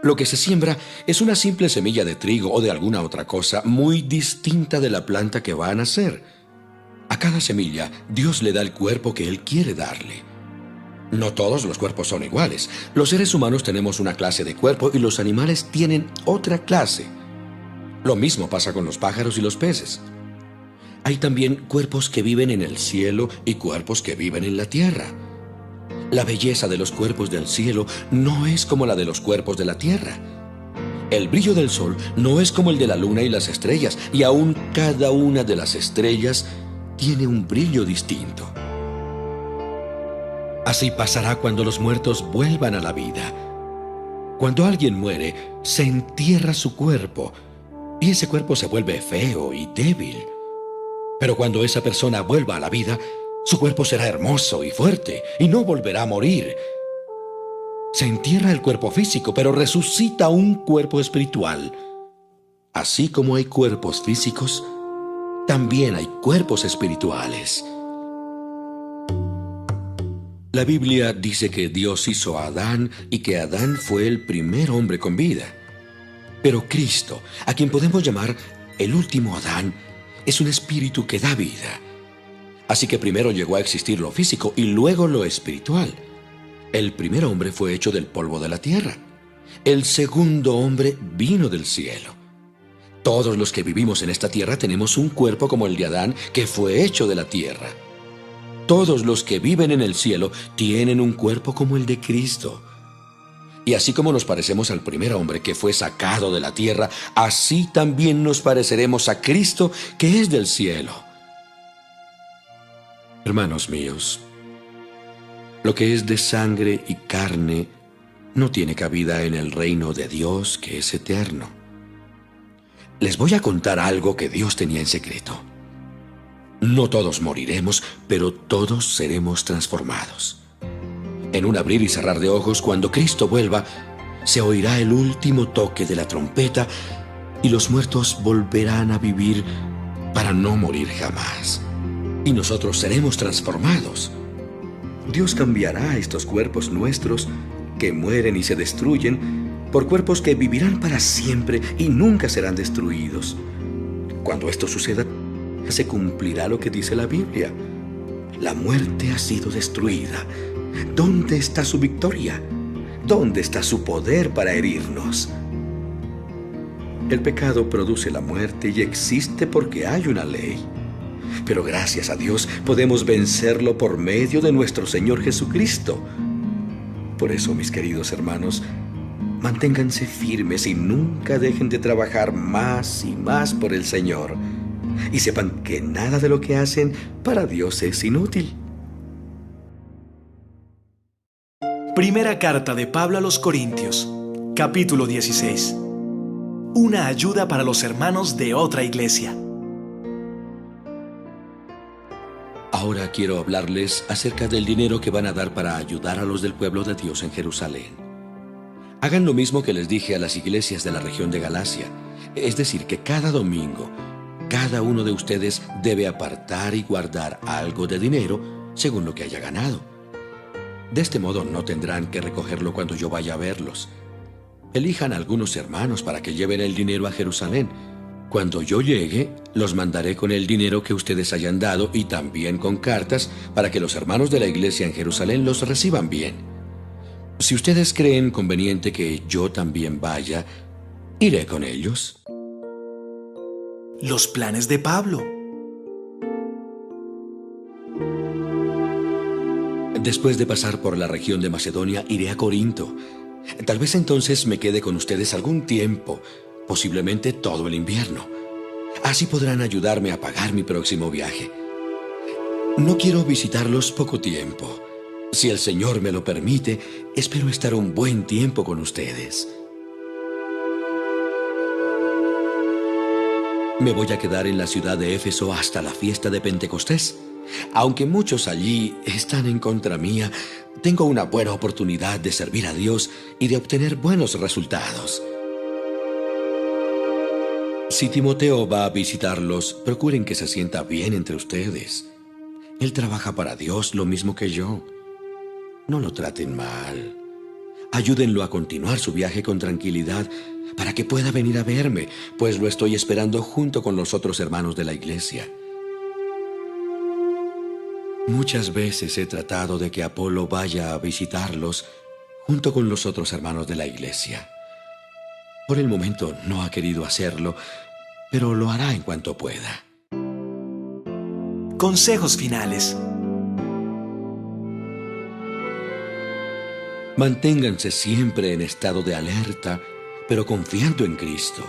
Lo que se siembra es una simple semilla de trigo o de alguna otra cosa muy distinta de la planta que va a nacer. A cada semilla, Dios le da el cuerpo que Él quiere darle. No todos los cuerpos son iguales. Los seres humanos tenemos una clase de cuerpo y los animales tienen otra clase. Lo mismo pasa con los pájaros y los peces. Hay también cuerpos que viven en el cielo y cuerpos que viven en la tierra. La belleza de los cuerpos del cielo no es como la de los cuerpos de la tierra. El brillo del sol no es como el de la luna y las estrellas, y aún cada una de las estrellas tiene un brillo distinto. Así pasará cuando los muertos vuelvan a la vida. Cuando alguien muere, se entierra su cuerpo, y ese cuerpo se vuelve feo y débil. Pero cuando esa persona vuelva a la vida, su cuerpo será hermoso y fuerte y no volverá a morir. Se entierra el cuerpo físico, pero resucita un cuerpo espiritual. Así como hay cuerpos físicos, también hay cuerpos espirituales. La Biblia dice que Dios hizo a Adán y que Adán fue el primer hombre con vida. Pero Cristo, a quien podemos llamar el último Adán, es un espíritu que da vida. Así que primero llegó a existir lo físico y luego lo espiritual. El primer hombre fue hecho del polvo de la tierra. El segundo hombre vino del cielo. Todos los que vivimos en esta tierra tenemos un cuerpo como el de Adán, que fue hecho de la tierra. Todos los que viven en el cielo tienen un cuerpo como el de Cristo. Y así como nos parecemos al primer hombre que fue sacado de la tierra, así también nos pareceremos a Cristo, que es del cielo. Hermanos míos, lo que es de sangre y carne no tiene cabida en el reino de Dios, que es eterno. Les voy a contar algo que Dios tenía en secreto. No todos moriremos, pero todos seremos transformados. En un abrir y cerrar de ojos, cuando Cristo vuelva, se oirá el último toque de la trompeta y los muertos volverán a vivir para no morir jamás. Y nosotros seremos transformados. Dios cambiará estos cuerpos nuestros que mueren y se destruyen por cuerpos que vivirán para siempre y nunca serán destruidos. Cuando esto suceda, se cumplirá lo que dice la Biblia. La muerte ha sido destruida. ¿Dónde está su victoria? ¿Dónde está su poder para herirnos? El pecado produce la muerte y existe porque hay una ley. Pero gracias a Dios podemos vencerlo por medio de nuestro Señor Jesucristo. Por eso, mis queridos hermanos, manténganse firmes y nunca dejen de trabajar más y más por el Señor. Y sepan que nada de lo que hacen para Dios es inútil. Primera carta de Pablo a los Corintios, capítulo 16. Una ayuda para los hermanos de otra iglesia. Ahora quiero hablarles acerca del dinero que van a dar para ayudar a los del pueblo de Dios en Jerusalén. Hagan lo mismo que les dije a las iglesias de la región de Galacia, es decir, que cada domingo, cada uno de ustedes debe apartar y guardar algo de dinero según lo que haya ganado. De este modo no tendrán que recogerlo cuando yo vaya a verlos. Elijan algunos hermanos para que lleven el dinero a Jerusalén. Cuando yo llegue, los mandaré con el dinero que ustedes hayan dado y también con cartas para que los hermanos de la iglesia en Jerusalén los reciban bien. Si ustedes creen conveniente que yo también vaya, iré con ellos. Los planes de Pablo. Después de pasar por la región de Macedonia, iré a Corinto. Tal vez entonces me quede con ustedes algún tiempo, posiblemente todo el invierno. Así podrán ayudarme a pagar mi próximo viaje. No quiero visitarlos poco tiempo. Si el Señor me lo permite, espero estar un buen tiempo con ustedes. Me voy a quedar en la ciudad de Éfeso hasta la fiesta de Pentecostés. Aunque muchos allí están en contra mía, tengo una buena oportunidad de servir a Dios y de obtener buenos resultados. Si Timoteo va a visitarlos, procuren que se sienta bien entre ustedes. Él trabaja para Dios lo mismo que yo. No lo traten mal. Ayúdenlo a continuar su viaje con tranquilidad para que pueda venir a verme, pues lo estoy esperando junto con los otros hermanos de la iglesia. Muchas veces he tratado de que Apolo vaya a visitarlos junto con los otros hermanos de la iglesia. Por el momento no ha querido hacerlo, pero lo hará en cuanto pueda. Consejos finales. Manténganse siempre en estado de alerta, pero confiando en Cristo.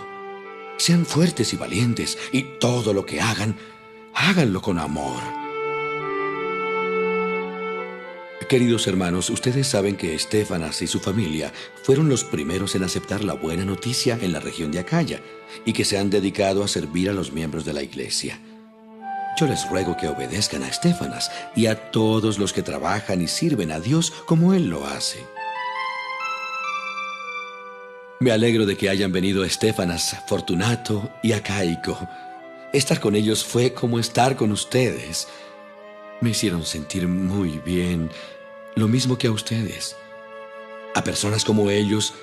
Sean fuertes y valientes, y todo lo que hagan, háganlo con amor. Queridos hermanos, ustedes saben que Estéfanas y su familia fueron los primeros en aceptar la buena noticia en la región de Acaya y que se han dedicado a servir a los miembros de la iglesia. Yo les ruego que obedezcan a Estéfanas y a todos los que trabajan y sirven a Dios como Él lo hace. Me alegro de que hayan venido Estéfanas, Fortunato y Acaico. Estar con ellos fue como estar con ustedes. Me hicieron sentir muy bien, lo mismo que a ustedes. A personas como ellos,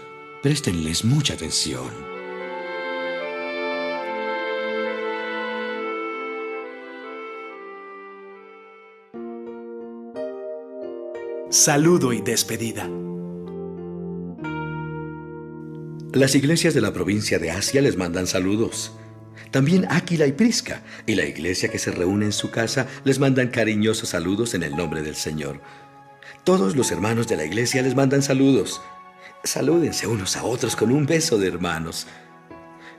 préstenles mucha atención. Saludo y despedida. Las iglesias de la provincia de Asia les mandan saludos. También Áquila y Prisca y la iglesia que se reúne en su casa les mandan cariñosos saludos en el nombre del Señor. Todos los hermanos de la iglesia les mandan saludos. Salúdense unos a otros con un beso de hermanos.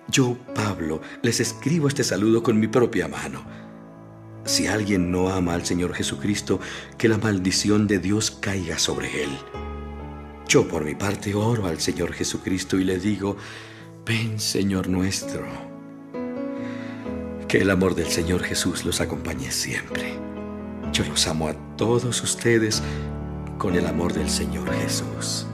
Yo, Pablo, les escribo este saludo con mi propia mano. Si alguien no ama al Señor Jesucristo, que la maldición de Dios caiga sobre él. Yo, por mi parte, oro al Señor Jesucristo y le digo: ven, Señor nuestro. Que el amor del Señor Jesús los acompañe siempre. Yo los amo a todos ustedes con el amor del Señor Jesús.